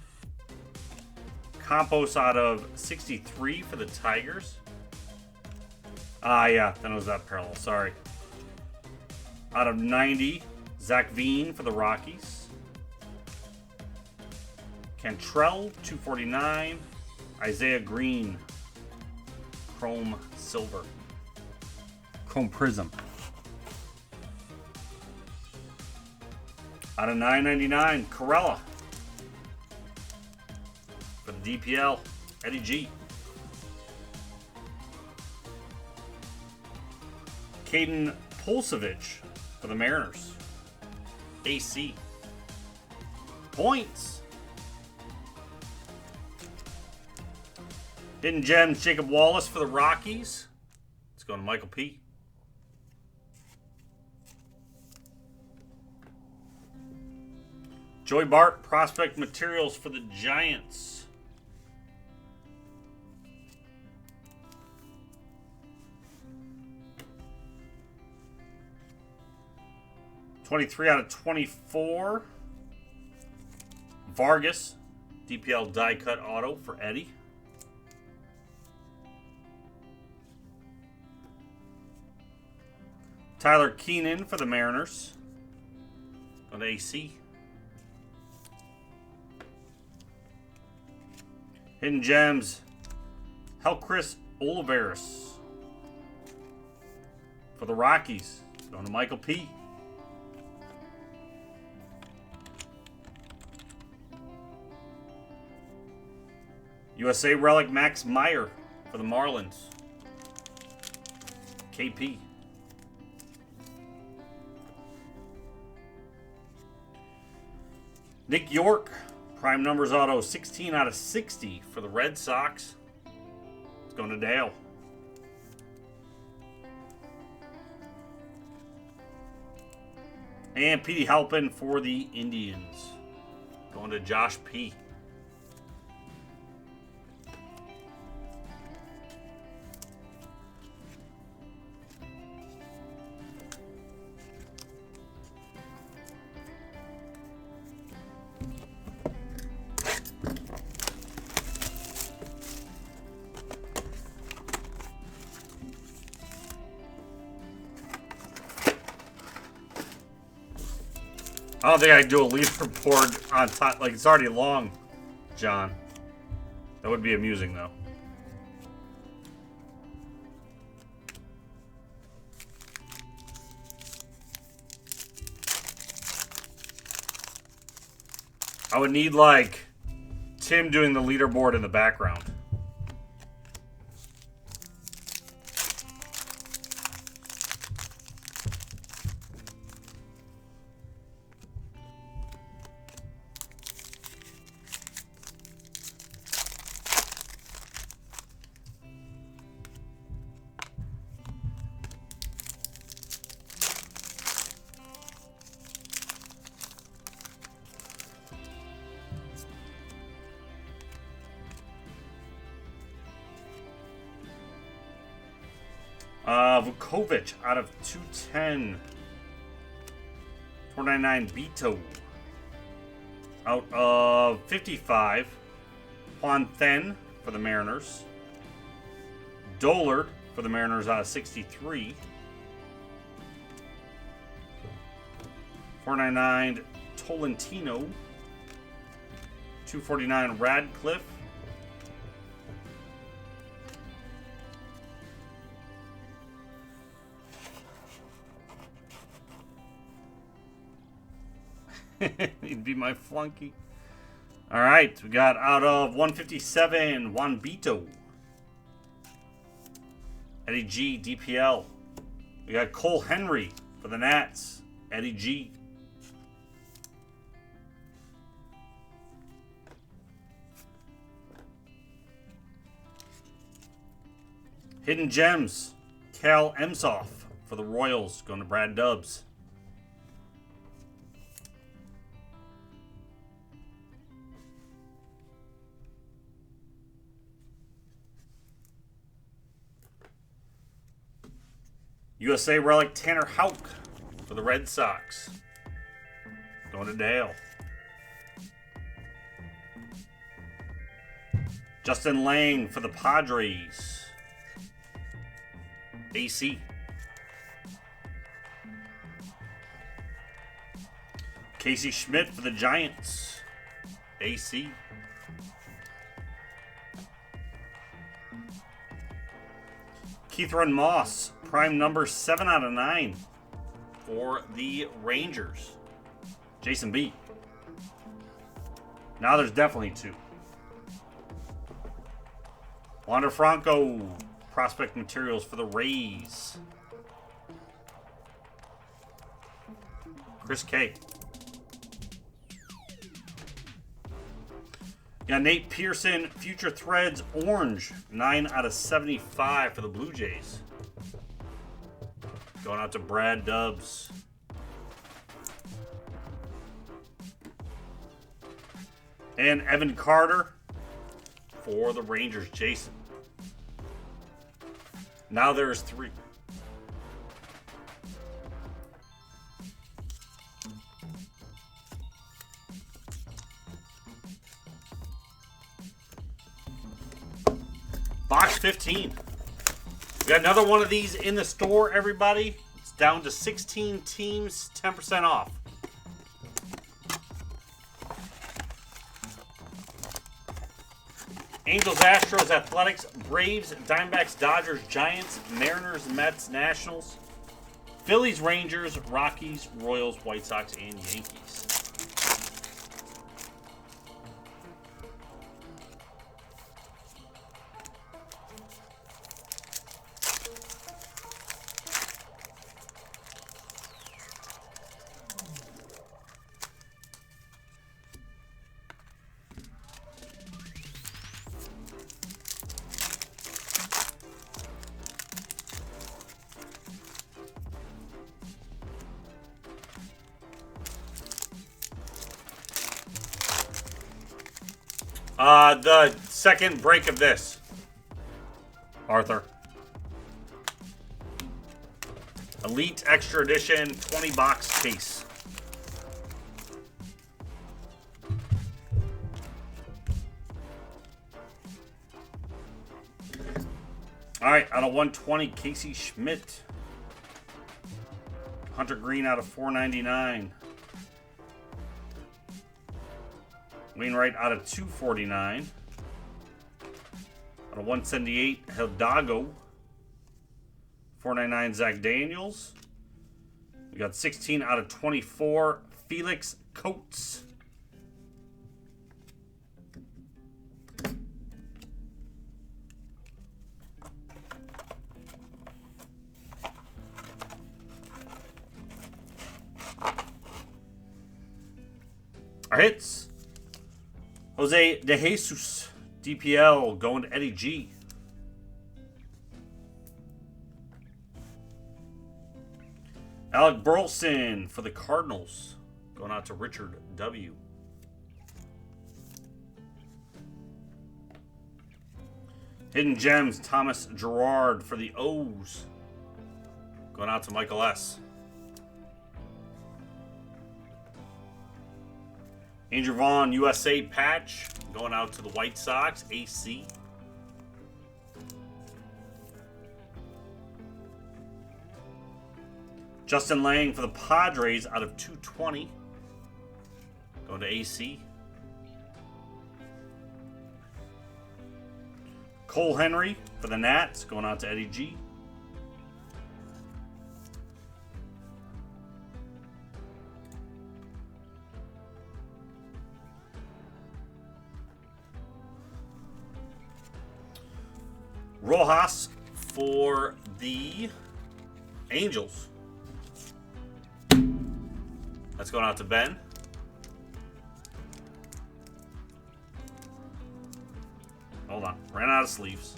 [SPEAKER 1] Campos out of 63 for the Tigers. Yeah, then it was that parallel. Sorry. Out of 90, Zach Veen for the Rockies. Cantrell, 249. Isaiah Green, Chrome Silver. Chrome Prism. Out of 999, Corella. For the DPL, Eddie G. Caden Pulsevich for the Mariners. AC. Points. Hidden Gems, Jacob Wallace for the Rockies. Let's go to Michael P. Joey Bart, Prospect Materials for the Giants. $23 out of 24. Vargas, DPL die cut auto for Eddie. Tyler Keenan for the Mariners. On AC. Hidden Gems. Helcris Oliveris for the Rockies. Going to Michael P. USA Relic Max Meyer for the Marlins. KP. Nick York, Prime Numbers Auto, 16 out of 60 for the Red Sox. It's going to Dale. And Petey Halpin for the Indians. Going to Josh P. I don't think I can do a leaderboard on top. Like, it's already long, John. That would be amusing, though. I would need, like, Tim doing the leaderboard in the background. Vukovic out of 210. 499 Beto. Out of 55. Juan Then for the Mariners. Dollard for the Mariners out of 63. 499 Tolentino. 249 Radcliffe. He'd be my flunky. All right, we got out of 157 Juan Beto. Eddie G, DPL. We got Cole Henry for the Nats. Eddie G. Hidden Gems. Cal Emsoff for the Royals. Going to Brad Dubs. USA Relic Tanner Houck for the Red Sox. Going to Dale. Justin Lang for the Padres. AC. Casey Schmidt for the Giants. AC. Keithron Moss, prime number 7 out of 9 for the Rangers. Jason B. Now there's definitely 2. Wander Franco, prospect materials for the Rays. Chris K. Got Nate Pearson, Future Threads, orange, 9 out of 75 for the Blue Jays. Going out to Brad Dubs. And Evan Carter for the Rangers, Jason. Now there's 3. Box 15. We got another one of these in the store, everybody. It's down to 16 teams, 10% off. Angels, Astros, Athletics, Braves, Diamondbacks, Dodgers, Giants, Mariners, Mets, Nationals, Phillies, Rangers, Rockies, Royals, White Sox, and Yankees. The second break of this, Arthur. Elite Extra Edition 20-box case. All right, out of 120, Casey Schmidt. Hunter Green out of 499. Wainwright out of 249. Out of 178, Hidalgo. 499, Zach Daniels. We got 16 out of 24, Felix Coates. Our hits. Jose De Jesus, DPL, going to Eddie G. Alec Burleson for the Cardinals, going out to Richard W. Hidden Gems, Thomas Gerard for the O's, going out to Michael S. Andrew Vaughn, USA patch, going out to the White Sox, AC. Justin Lang for the Padres out of 220. Going to AC. Cole Henry for the Nats. Going out to Eddie G. Rojas for the Angels. That's going out to Ben. Hold on. Ran out of sleeves.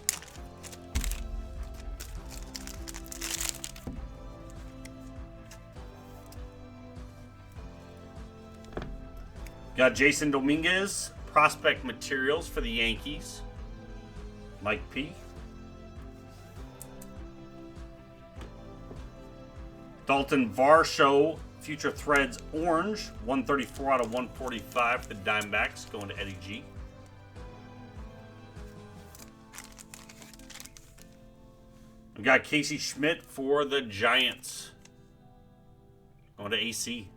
[SPEAKER 1] Got Jason Dominguez. Prospect materials for the Yankees. Mike P. Dalton Varsho, Future Threads Orange, 134 out of 145 for the Diamondbacks, going to Eddie G. We got Casey Schmidt for the Giants, going to AC.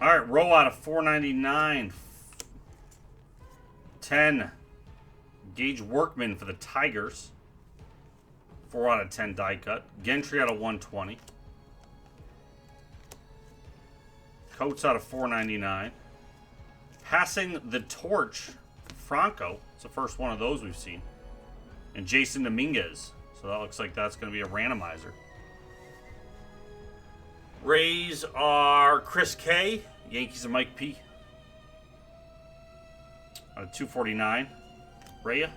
[SPEAKER 1] All right, row out of 499. 10. Gage Workman for the Tigers. 4 out of 10 die cut. Gentry out of 120. Coates out of 499. Passing the torch, Franco. It's the first one of those we've seen. And Jason Dominguez. So that looks like that's going to be a randomizer. Rays are Chris K. Yankees are Mike P. Out of 249. Rhea.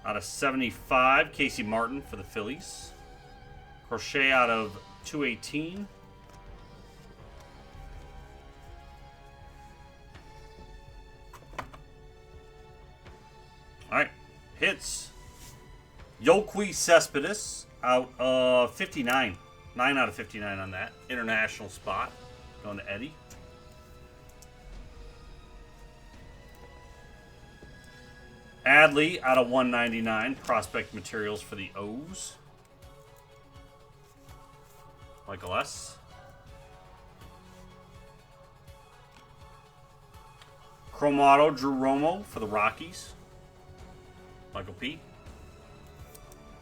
[SPEAKER 1] Out of 75. Casey Martin for the Phillies. Crochet out of 218. All right. Hits. Yoelqui Cespedes out of 59. 9 out of 59 on that. International spot. Going to Eddie. Adley out of 199. Prospect materials for the O's. Michael S. Chrome Auto, Drew Romo for the Rockies. Michael P.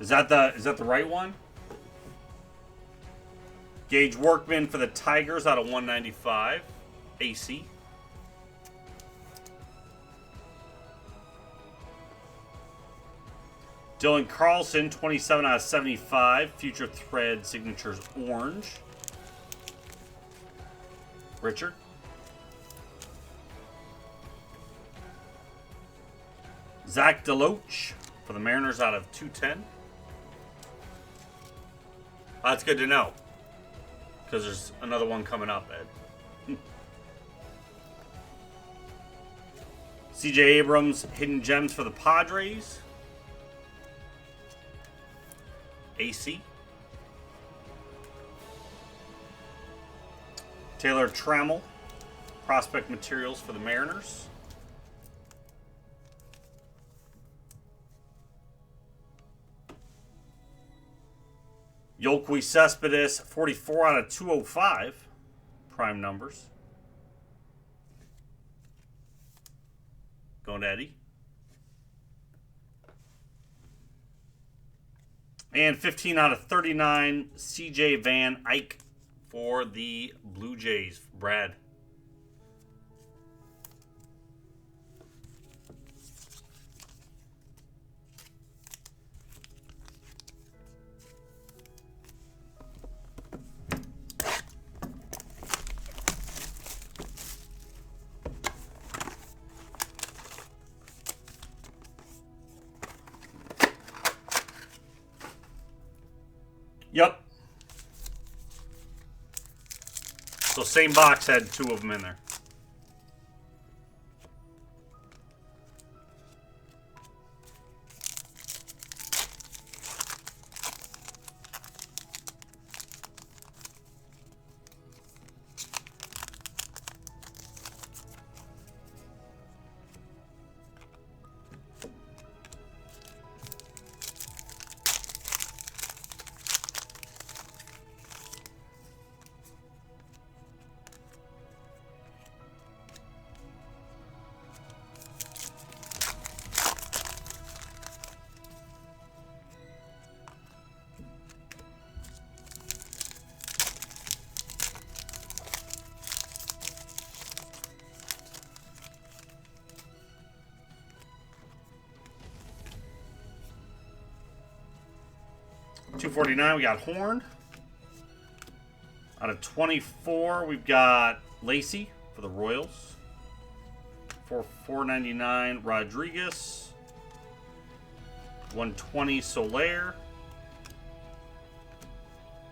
[SPEAKER 1] Is that the right one? Gage Workman for the Tigers out of 195. AC. Dylan Carlson, 27 out of 75. Future Thread Signatures Orange. Richard. Zach DeLoach for the Mariners out of 210. That's good to know, because there's another one coming up, Ed. CJ Abrams, Hidden Gems for the Padres. AC. Taylor Trammell, Prospect Materials for the Mariners. Yoelqui Cespedes, 44 out of 205. Prime numbers. Going to Eddie. And 15 out of 39, CJ Van Eyck for the Blue Jays. Brad. Yep. So same box had 2 of them in there. $249, we got Horn. Out of 24, we've got Lacey for the Royals. For $4.99, Rodriguez. 120, Soler.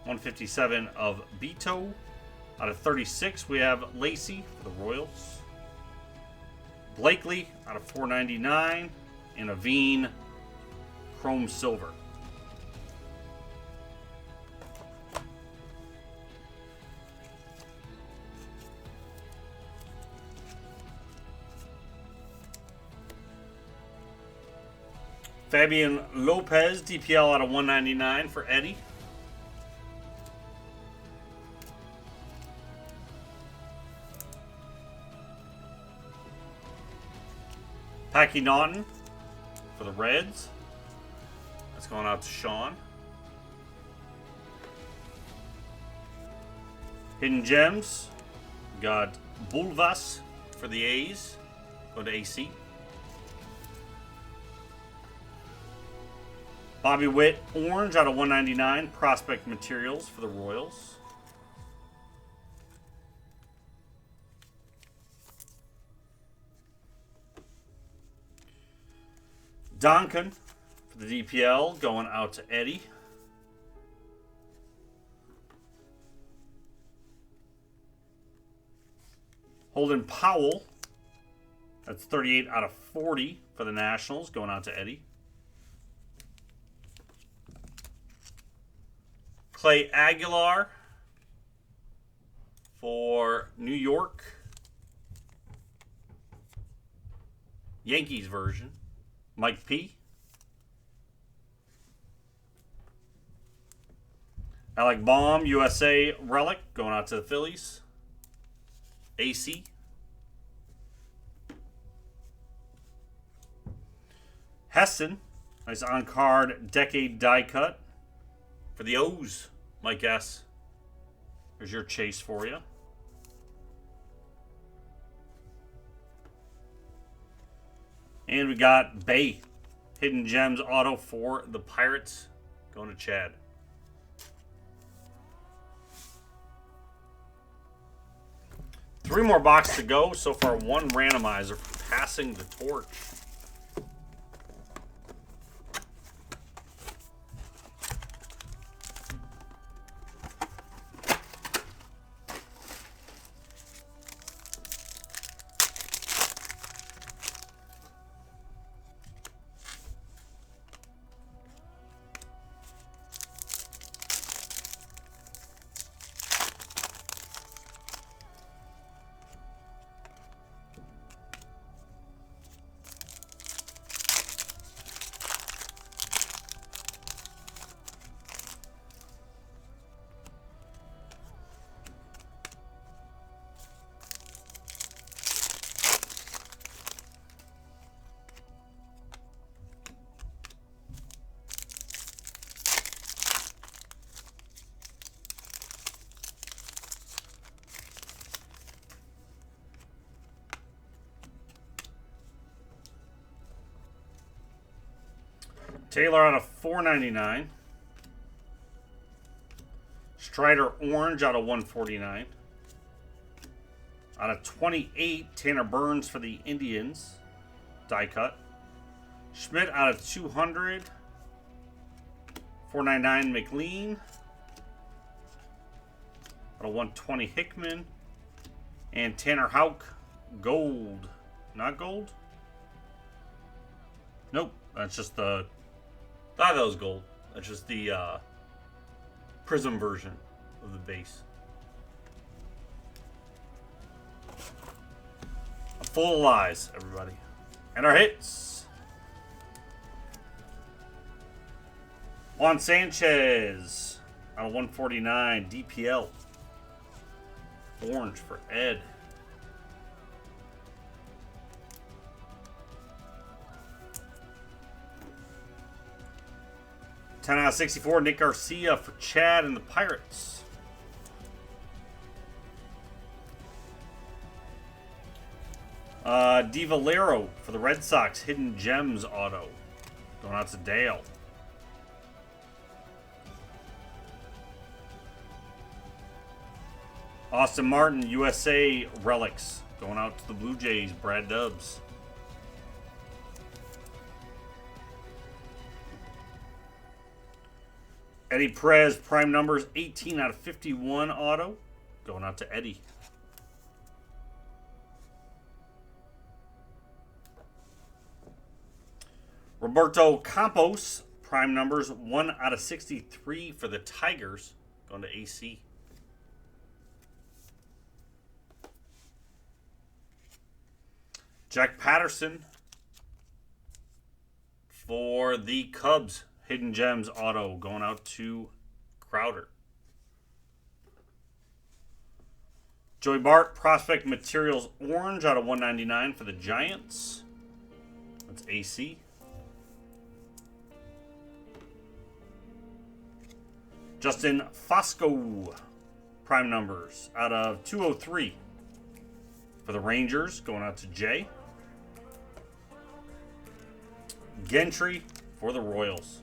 [SPEAKER 1] 157 of Beto. Out of 36, we have Lacey for the Royals. Blakely out of $4.99, and Aveen Chrome Silver. Fabian Lopez, DPL out of $199 for Eddie. Packy Naughton for the Reds. That's going out to Sean. Hidden Gems. Got Bulvas for the A's. Go to AC. Bobby Witt, orange out of $199. Prospect Materials for the Royals. Duncan for the DPL going out to Eddie. Holden Powell. That's 38 out of 40 for the Nationals going out to Eddie. Clay Aguilar for New York. Yankees version. Mike P. Alec Baum, USA Relic, going out to the Phillies. AC. Heston, nice on-card decade die cut for the O's. Mike S. There's your chase for you. And we got Bay. Hidden Gems auto for the Pirates. Going to Chad. Three more boxes to go. So far, one randomizer for passing the torch. Taylor out of 499. Strider orange out of 149. Out of 28, Tanner Burns for the Indians. Die cut. Schmidt out of 200. 499 McLean. Out of 120 Hickman. And Tanner Houck gold. Not gold? Nope. That's just the... I thought that was gold. That's just the prism version of the base. I'm full of lies, everybody. And our hits. Juan Sanchez out of 149 DPL. Orange for Ed. $10 out of 64, Nick Garcia for Chad and the Pirates. Di Valero for the Red Sox, Hidden Gems auto. Going out to Dale. Austin Martin, USA Relics. Going out to the Blue Jays, Brad Dubs. Eddie Perez, prime numbers, 18 out of 51 auto. Going out to Eddie. Roberto Campos, prime numbers, 1 out of 63 for the Tigers. Going to AC. Jack Patterson for the Cubs. Hidden Gems auto going out to Crowder. Joey Bart, Prospect Materials orange out of 199 for the Giants. That's AC. Justin Fosco, prime numbers out of 203 for the Rangers, going out to Jay. Gentry for the Royals.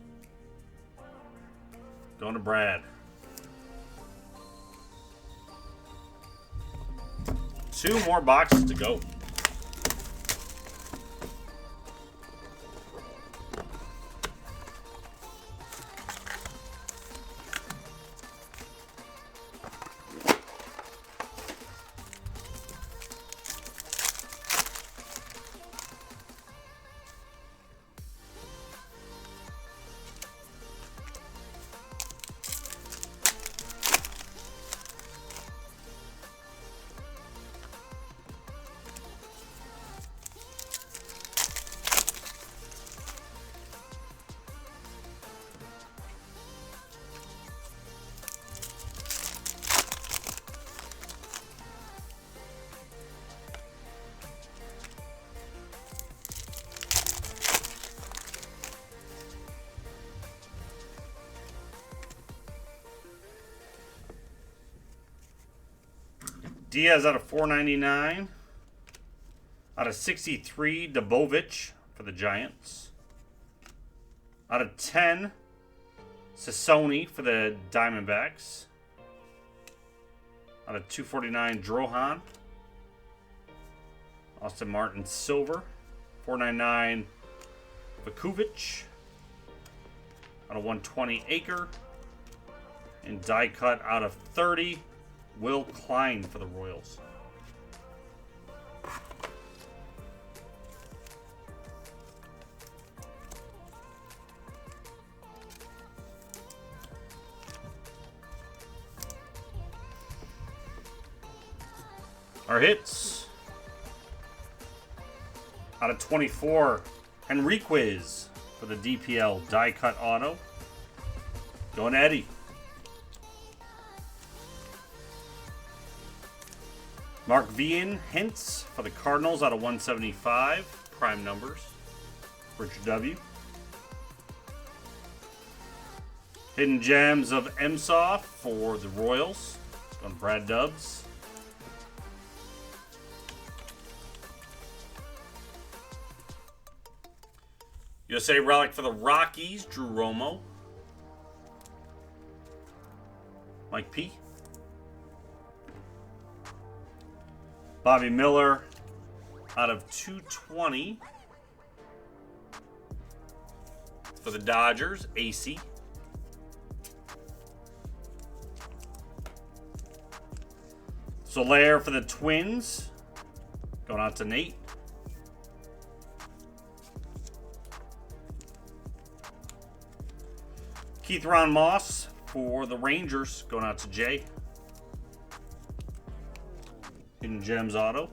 [SPEAKER 1] Going to Brad. 2 more boxes to go. Diaz out of 499. Out of 63, Dabovich for the Giants. Out of 10, Sassoni for the Diamondbacks. Out of 249, Drohan. Austin Martin silver. 499, Vukovic. Out of 120, Acre. And die cut out of 30, Will Klein for the Royals. Our hits. Out of 24, Henriquez for the DPL die cut auto. Going to Eddie. Mark Vian, Hintz for the Cardinals out of 175. Prime numbers. Richard W. Hidden Gems of Emsoff for the Royals. On Brad Dubs. USA relic for the Rockies, Drew Romo. Mike P. Bobby Miller out of 220 for the Dodgers, AC. Soler for the Twins, going out to Nate. Keith Ron Moss for the Rangers, going out to Jay. Hidden Gems auto.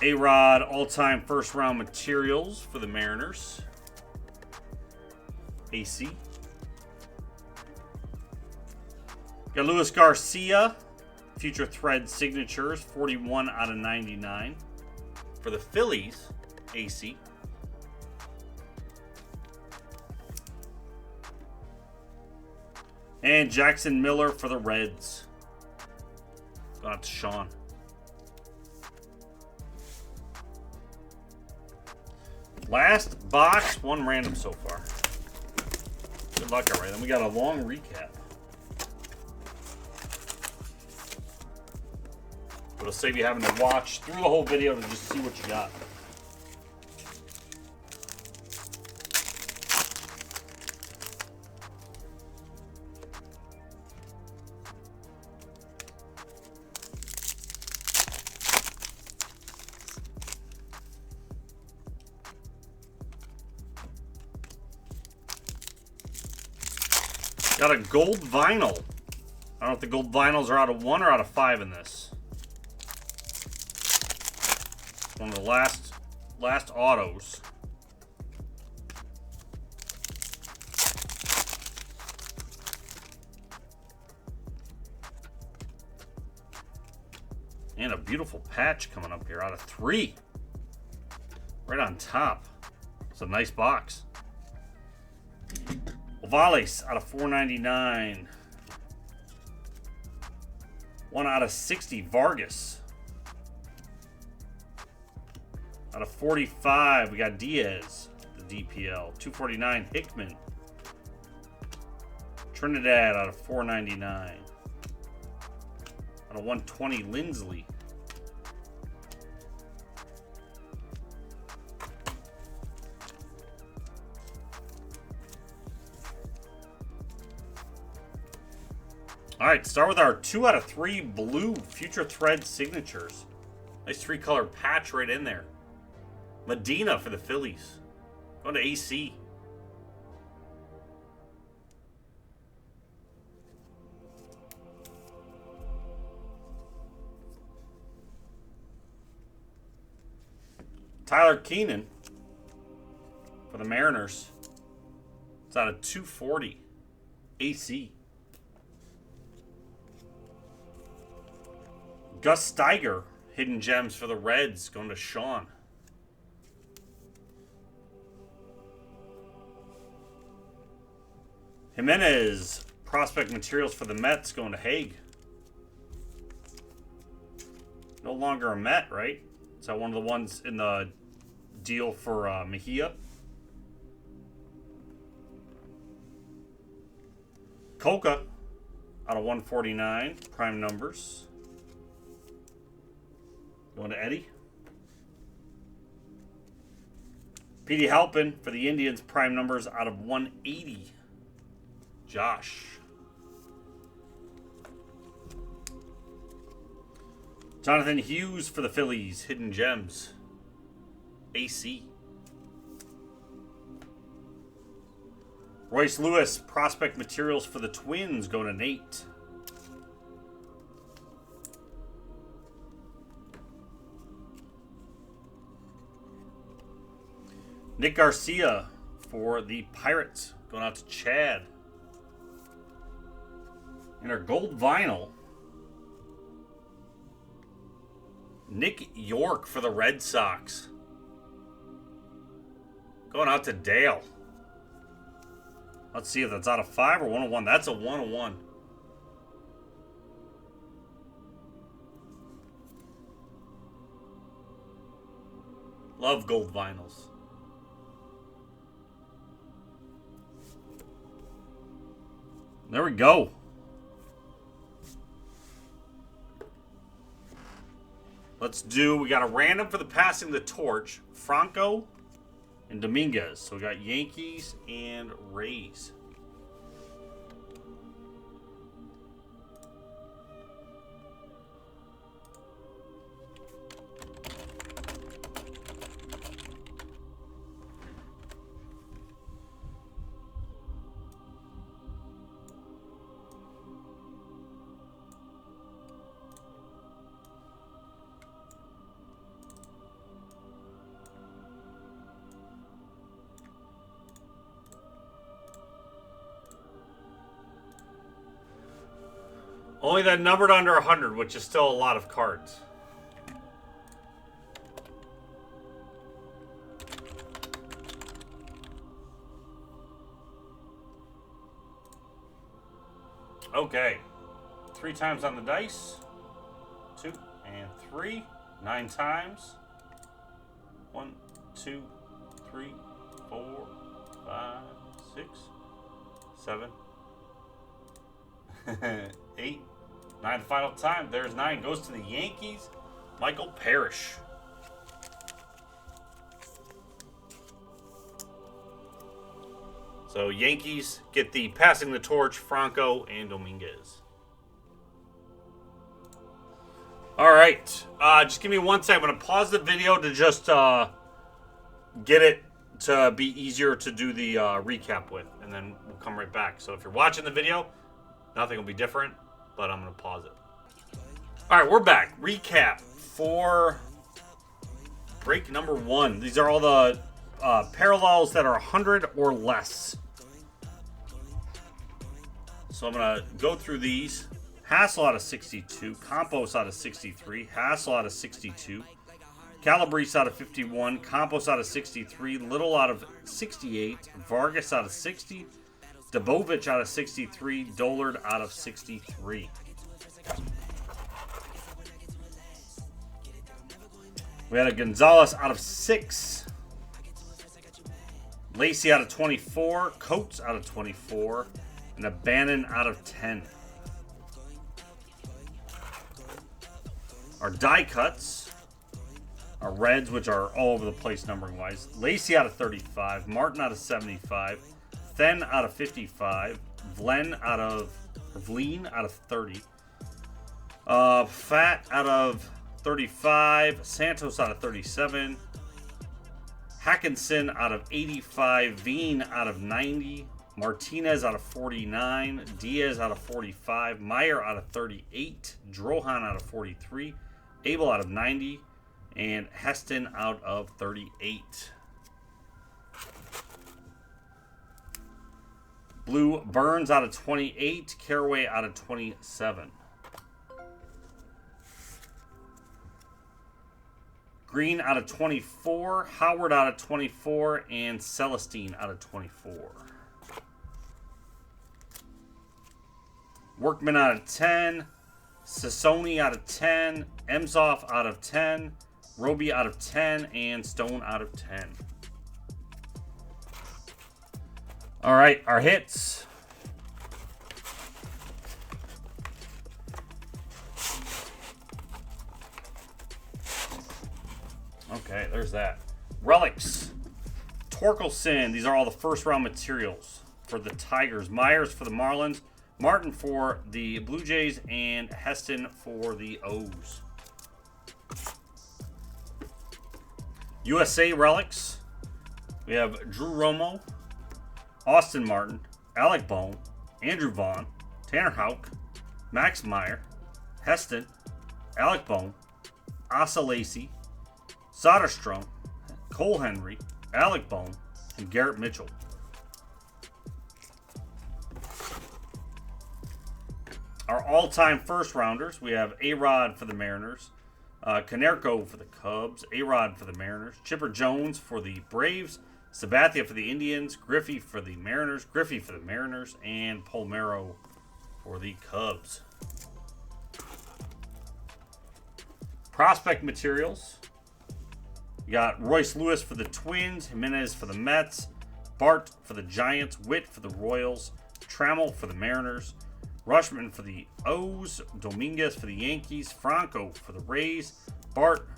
[SPEAKER 1] A-Rod all-time first-round materials for the Mariners. AC. Got Luis Garcia, Future Thread signatures, 41 out of 99 for the Phillies. AC. And Jackson Miller for the Reds. Going out to Sean. Last box, one random so far. Good luck, all right. Then we got a long recap. It'll save you having to watch through the whole video to just see what you got. Got a gold vinyl. I don't know if the gold vinyls are out of 1 or out of 5 in this. One of the last autos. And a beautiful patch coming up here out of 3. Right on top. It's a nice box. Ovales out of 499. 1 out of 60, Vargas. Out of 45, we got Diaz, the DPL. 249, Hickman. Trinidad out of 499. Out of 120, Lindsley. All right, start with our 2 out of 3 blue Future Thread signatures. Nice 3-color patch right in there. Medina for the Phillies. Going to AC. Tyler Keenan for the Mariners. It's out of 240. AC. Gus Steiger, Hidden Gems for the Reds, going to Sean. Jimenez, Prospect Materials for the Mets, going to Haig. No longer a Met, right? Is that one of the ones in the deal for Mejia? Coca, out of 149, prime numbers. Going to Eddie. Petey Halpin for the Indians, prime numbers out of 180. Josh. Jonathan Hughes for the Phillies, Hidden Gems. AC. Royce Lewis, Prospect Materials for the Twins, going to Nate. Nick Garcia for the Pirates, going out to Chad. And our gold vinyl, Nick York for the Red Sox, going out to Dale. Let's see if that's out of 5 or 101. That's a 101. Love gold vinyls. There we go. We got a random for the passing the torch. Franco and Dominguez. So we got Yankees and Rays. Only that numbered under 100, which is still a lot of cards. Okay. 3 times on the dice. 2 and 3. 9 times. 1, 2, 3, 4, 5, 6, 7, 8, 9 the final time. There's 9. Goes to the Yankees. Michael Parrish. So Yankees get the passing the torch, Franco and Dominguez. All right. Just give me 1 second. I'm going to pause the video to just get it to be easier to do the recap with. And then we'll come right back. So if you're watching the video, nothing will be different, but I'm going to pause it. All right, we're back. Recap for break number 1. These are all the parallels that are 100 or less. So I'm going to go through these. Hassel out of 62. Campos out of 63. Hassel out of 62. Calabrese out of 51. Campos out of 63. Little out of 68. Vargas out of 60. Dubovich out of 63. Dollard out of 63. We had a Gonzalez out of 6. Lacey out of 24. Coates out of 24. And a Bannon out of 10. Our die cuts. Our reds, which are all over the place numbering wise. Lacey out of 35. Martin out of 75. Then out of 55. Vleen out of 30. Fat out of 35. Santos out of 37. Hackinson out of 85. Veen out of 90. Martinez out of 49. Diaz out of 45. Meyer out of 38. Drohan out of 43. Abel out of 90. And Heston out of 38. Blue, Burns out of 28. Caraway out of 27. Green out of 24. Howard out of 24. And Celestine out of 24. Workman out of 10. Sassoni out of 10. Emshoff out of 10. Roby out of 10. And Stone out of 10. All right, our hits. Okay, there's that. Relics. Torkelson. These are all the first round materials for the Tigers. Myers for the Marlins. Martin for the Blue Jays. And Heston for the O's. USA Relics. We have Drew Romo. Austin Martin, Alec Bohm, Andrew Vaughn, Tanner Houck, Max Meyer, Heston, Alec Bohm, Asa Lacy, Soderstrom, Cole Henry, Alec Bohm, and Garrett Mitchell. Our all-time first-rounders, we have A-Rod for the Mariners, Konerko for the Cubs, A-Rod for the Mariners, Chipper Jones for the Braves, Sabathia for the Indians, Griffey for the Mariners, and Palmeiro for the Cubs. Prospect materials. We got Royce Lewis for the Twins, Jimenez for the Mets, Bart for the Giants, Witt for the Royals, Trammell for the Mariners. Rushman for the O's. Dominguez for the Yankees. Franco for the Rays. Bart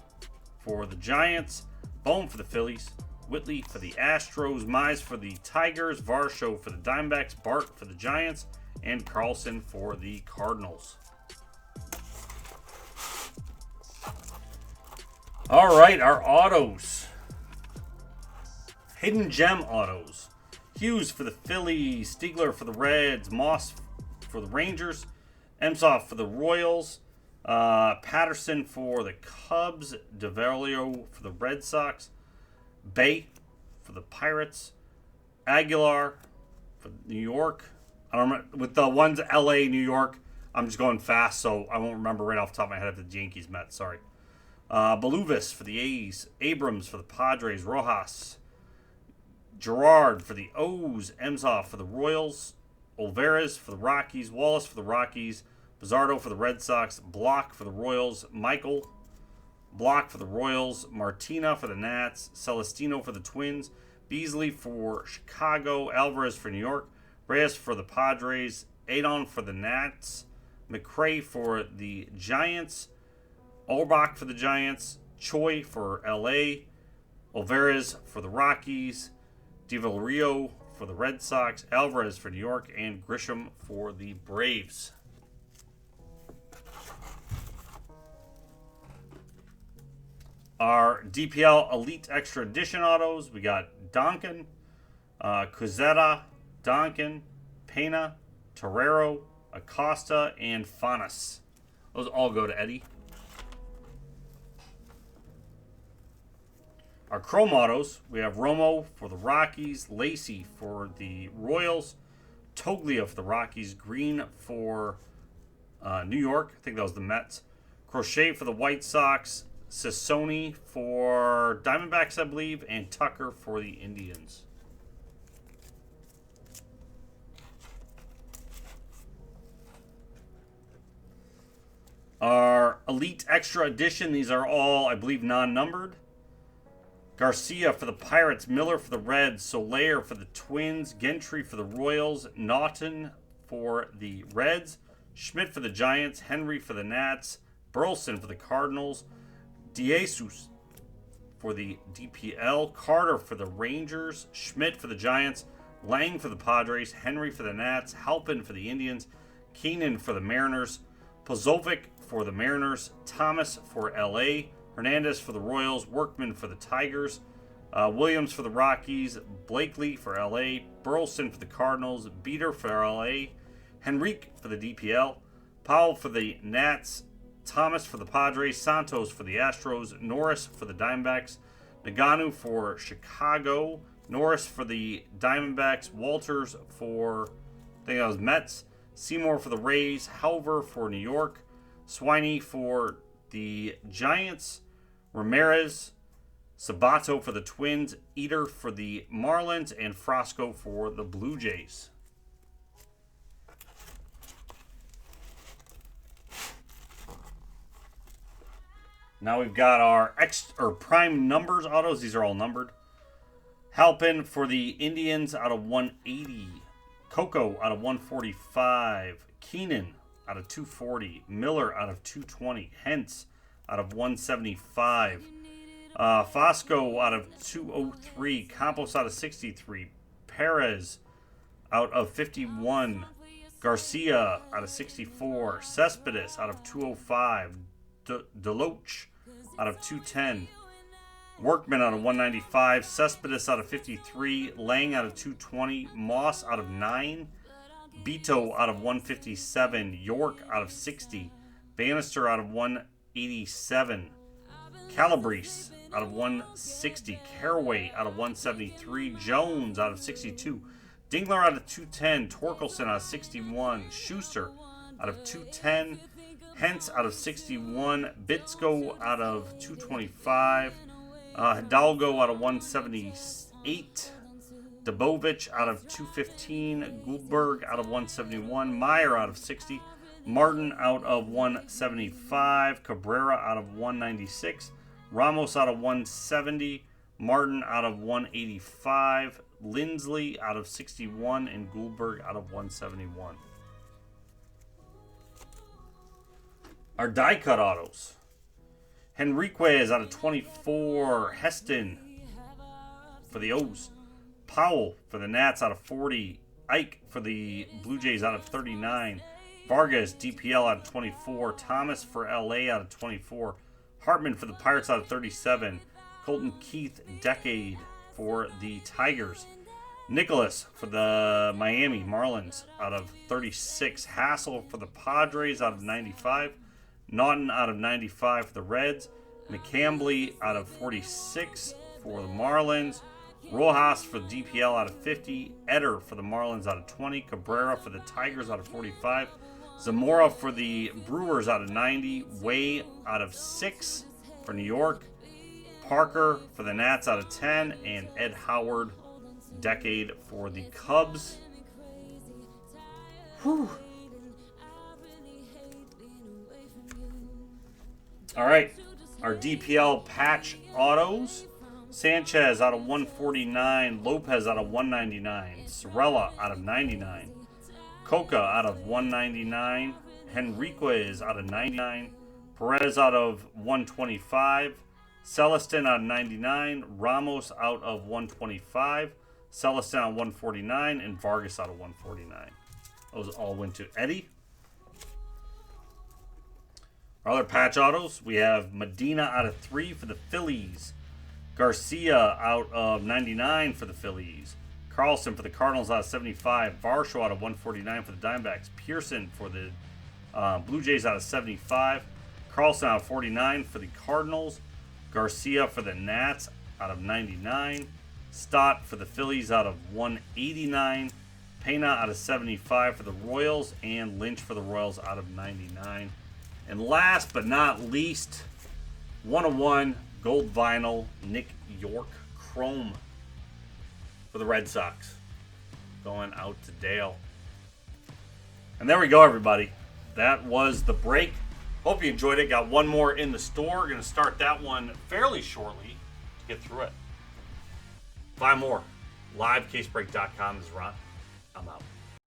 [SPEAKER 1] for the Giants. Bohm for the Phillies. Whitley for the Astros. Mize for the Tigers. Varsho for the Diamondbacks. Bart for the Giants. And Carlson for the Cardinals. All right, our autos. Hidden Gem autos. Hughes for the Phillies. Stiegler for the Reds. Moss for the Rangers. Emshoff for the Royals. Patterson for the Cubs. DeValio for the Red Sox. Bay for the Pirates. Aguilar for New York. I don't remember, with the ones LA, New York, I'm just going fast, so I won't remember right off the top of my head if the Yankees met. Sorry. Beluvis for the A's. Abrams for the Padres. Rojas. Gerard for the O's. Emshoff for the Royals. Olveras for the Rockies. Wallace for the Rockies. Bizzardo for the Red Sox. Block for the Royals. Michael. Block for the Royals. Martina for the Nats. Celestino for the Twins. Beasley for Chicago. Alvarez for New York. Reyes for the Padres. Adon for the Nats. McRae for the Giants. Olbach for the Giants. Choi for LA. Olveras for the Rockies. DiValrio for the Red Sox. Alvarez for New York. And Grisham for the Braves. Our DPL Elite Extra Edition autos. We got Donkin, Cuzetta, Donkin, Pena, Torrero, Acosta, and Fanas. Those all go to Eddie. Our Chrome autos, we have Romo for the Rockies, Lacey for the Royals, Toglia for the Rockies, Green for New York. I think that was the Mets. Crochet for the White Sox, Sassoni for Diamondbacks, I believe, and Tucker for the Indians. Our Elite Extra Edition, these are all, I believe, non-numbered. Garcia for the Pirates, Miller for the Reds, Soler for the Twins, Gentry for the Royals, Naughton for the Reds, Schmidt for the Giants, Henry for the Nats, Burleson for the Cardinals, DeJesus for the DPL, Carter for the Rangers, Schmidt for the Giants, Lang for the Padres, Henry for the Nats, Halpin for the Indians, Keenan for the Mariners, Pozovic for the Mariners, Thomas for LA, Hernandez for the Royals, Workman for the Tigers, Williams for the Rockies, Blakely for LA, Burleson for the Cardinals, Beater for LA, Henrique for the DPL, Powell for the Nats, Thomas for the Padres, Santos for the Astros, Norris for the Diamondbacks, Naganu for Chicago, Norris for the Diamondbacks, Walters for, I think that was Mets, Seymour for the Rays, Halver for New York, Swiney for the Giants, Ramirez, Sabato for the Twins, Eater for the Marlins, and Frosco for the Blue Jays. Now we've got our prime numbers autos. These are all numbered. Halpin for the Indians out of 180. Coco out of 145. Keenan out of 240. Miller out of 220. Hentz out of 175. Fosco out of 203. Campos out of 63. Perez out of 51. Garcia out of 64. Cespedes out of 205. Deloach out of 210. Workman out of 195. Cespedes out of 53. Lang out of 220. Moss out of 9. Beto out of 157. York out of 60. Bannister out of 187. Calabrese out of 160. Caraway out of 173. Jones out of 62. Dingler out of 210. Torkelson out of 61. Schuster out of 210. Hentz out of 61. Bitsko out of 225. Hidalgo out of 178. Dubovich out of 215. Goldberg out of 171. Meyer out of 60. Martin out of 175. Cabrera out of 196. Ramos out of 170. Martin out of 185. Lindsley out of 61. And Goldberg out of 171. Our die cut autos. Henriquez out of 24. Heston for the O's. Powell for the Nats out of 40. Ike for the Blue Jays out of 39. Vargas, DPL out of 24. Thomas for LA out of 24. Hartman for the Pirates out of 37. Colton Keith, Decade for the Tigers. Nicholas for the Miami Marlins out of 36. Hassel for the Padres out of 95. Naughton out of 95 for the Reds. McCambly out of 46 for the Marlins. Rojas for the DPL out of 50. Eder for the Marlins out of 20. Cabrera for the Tigers out of 45. Zamora for the Brewers out of 90. Way out of 6 for New York. Parker for the Nats out of 10. And Ed Howard, Decade for the Cubs. Whew. All right, our DPL patch autos. Sanchez out of 149. Lopez out of 199. Sorella out of 99. Coca out of 199. Henriquez out of 99. Perez out of 125. Celestin out of 99. Ramos out of 125. Celestin out of 149. And Vargas out of 149. Those all went to Eddie. Our other patch autos, we have Medina out of 3 for the Phillies. Garcia out of 99 for the Phillies. Carlson for the Cardinals out of 75. Varsho out of 149 for the Diamondbacks. Pearson for the Blue Jays out of 75. Carlson out of 49 for the Cardinals. Garcia for the Nats out of 99. Stott for the Phillies out of 189. Pena out of 75 for the Royals. And Lynch for the Royals out of 99. And last but not least, 101 gold vinyl Nick York Chrome for the Red Sox. Going out to Dale. And there we go, everybody. That was the break. Hope you enjoyed it. Got one more in the store. Going to start that one fairly shortly to get through it. 5 more. LiveCaseBreak.com is Ron. I'm out.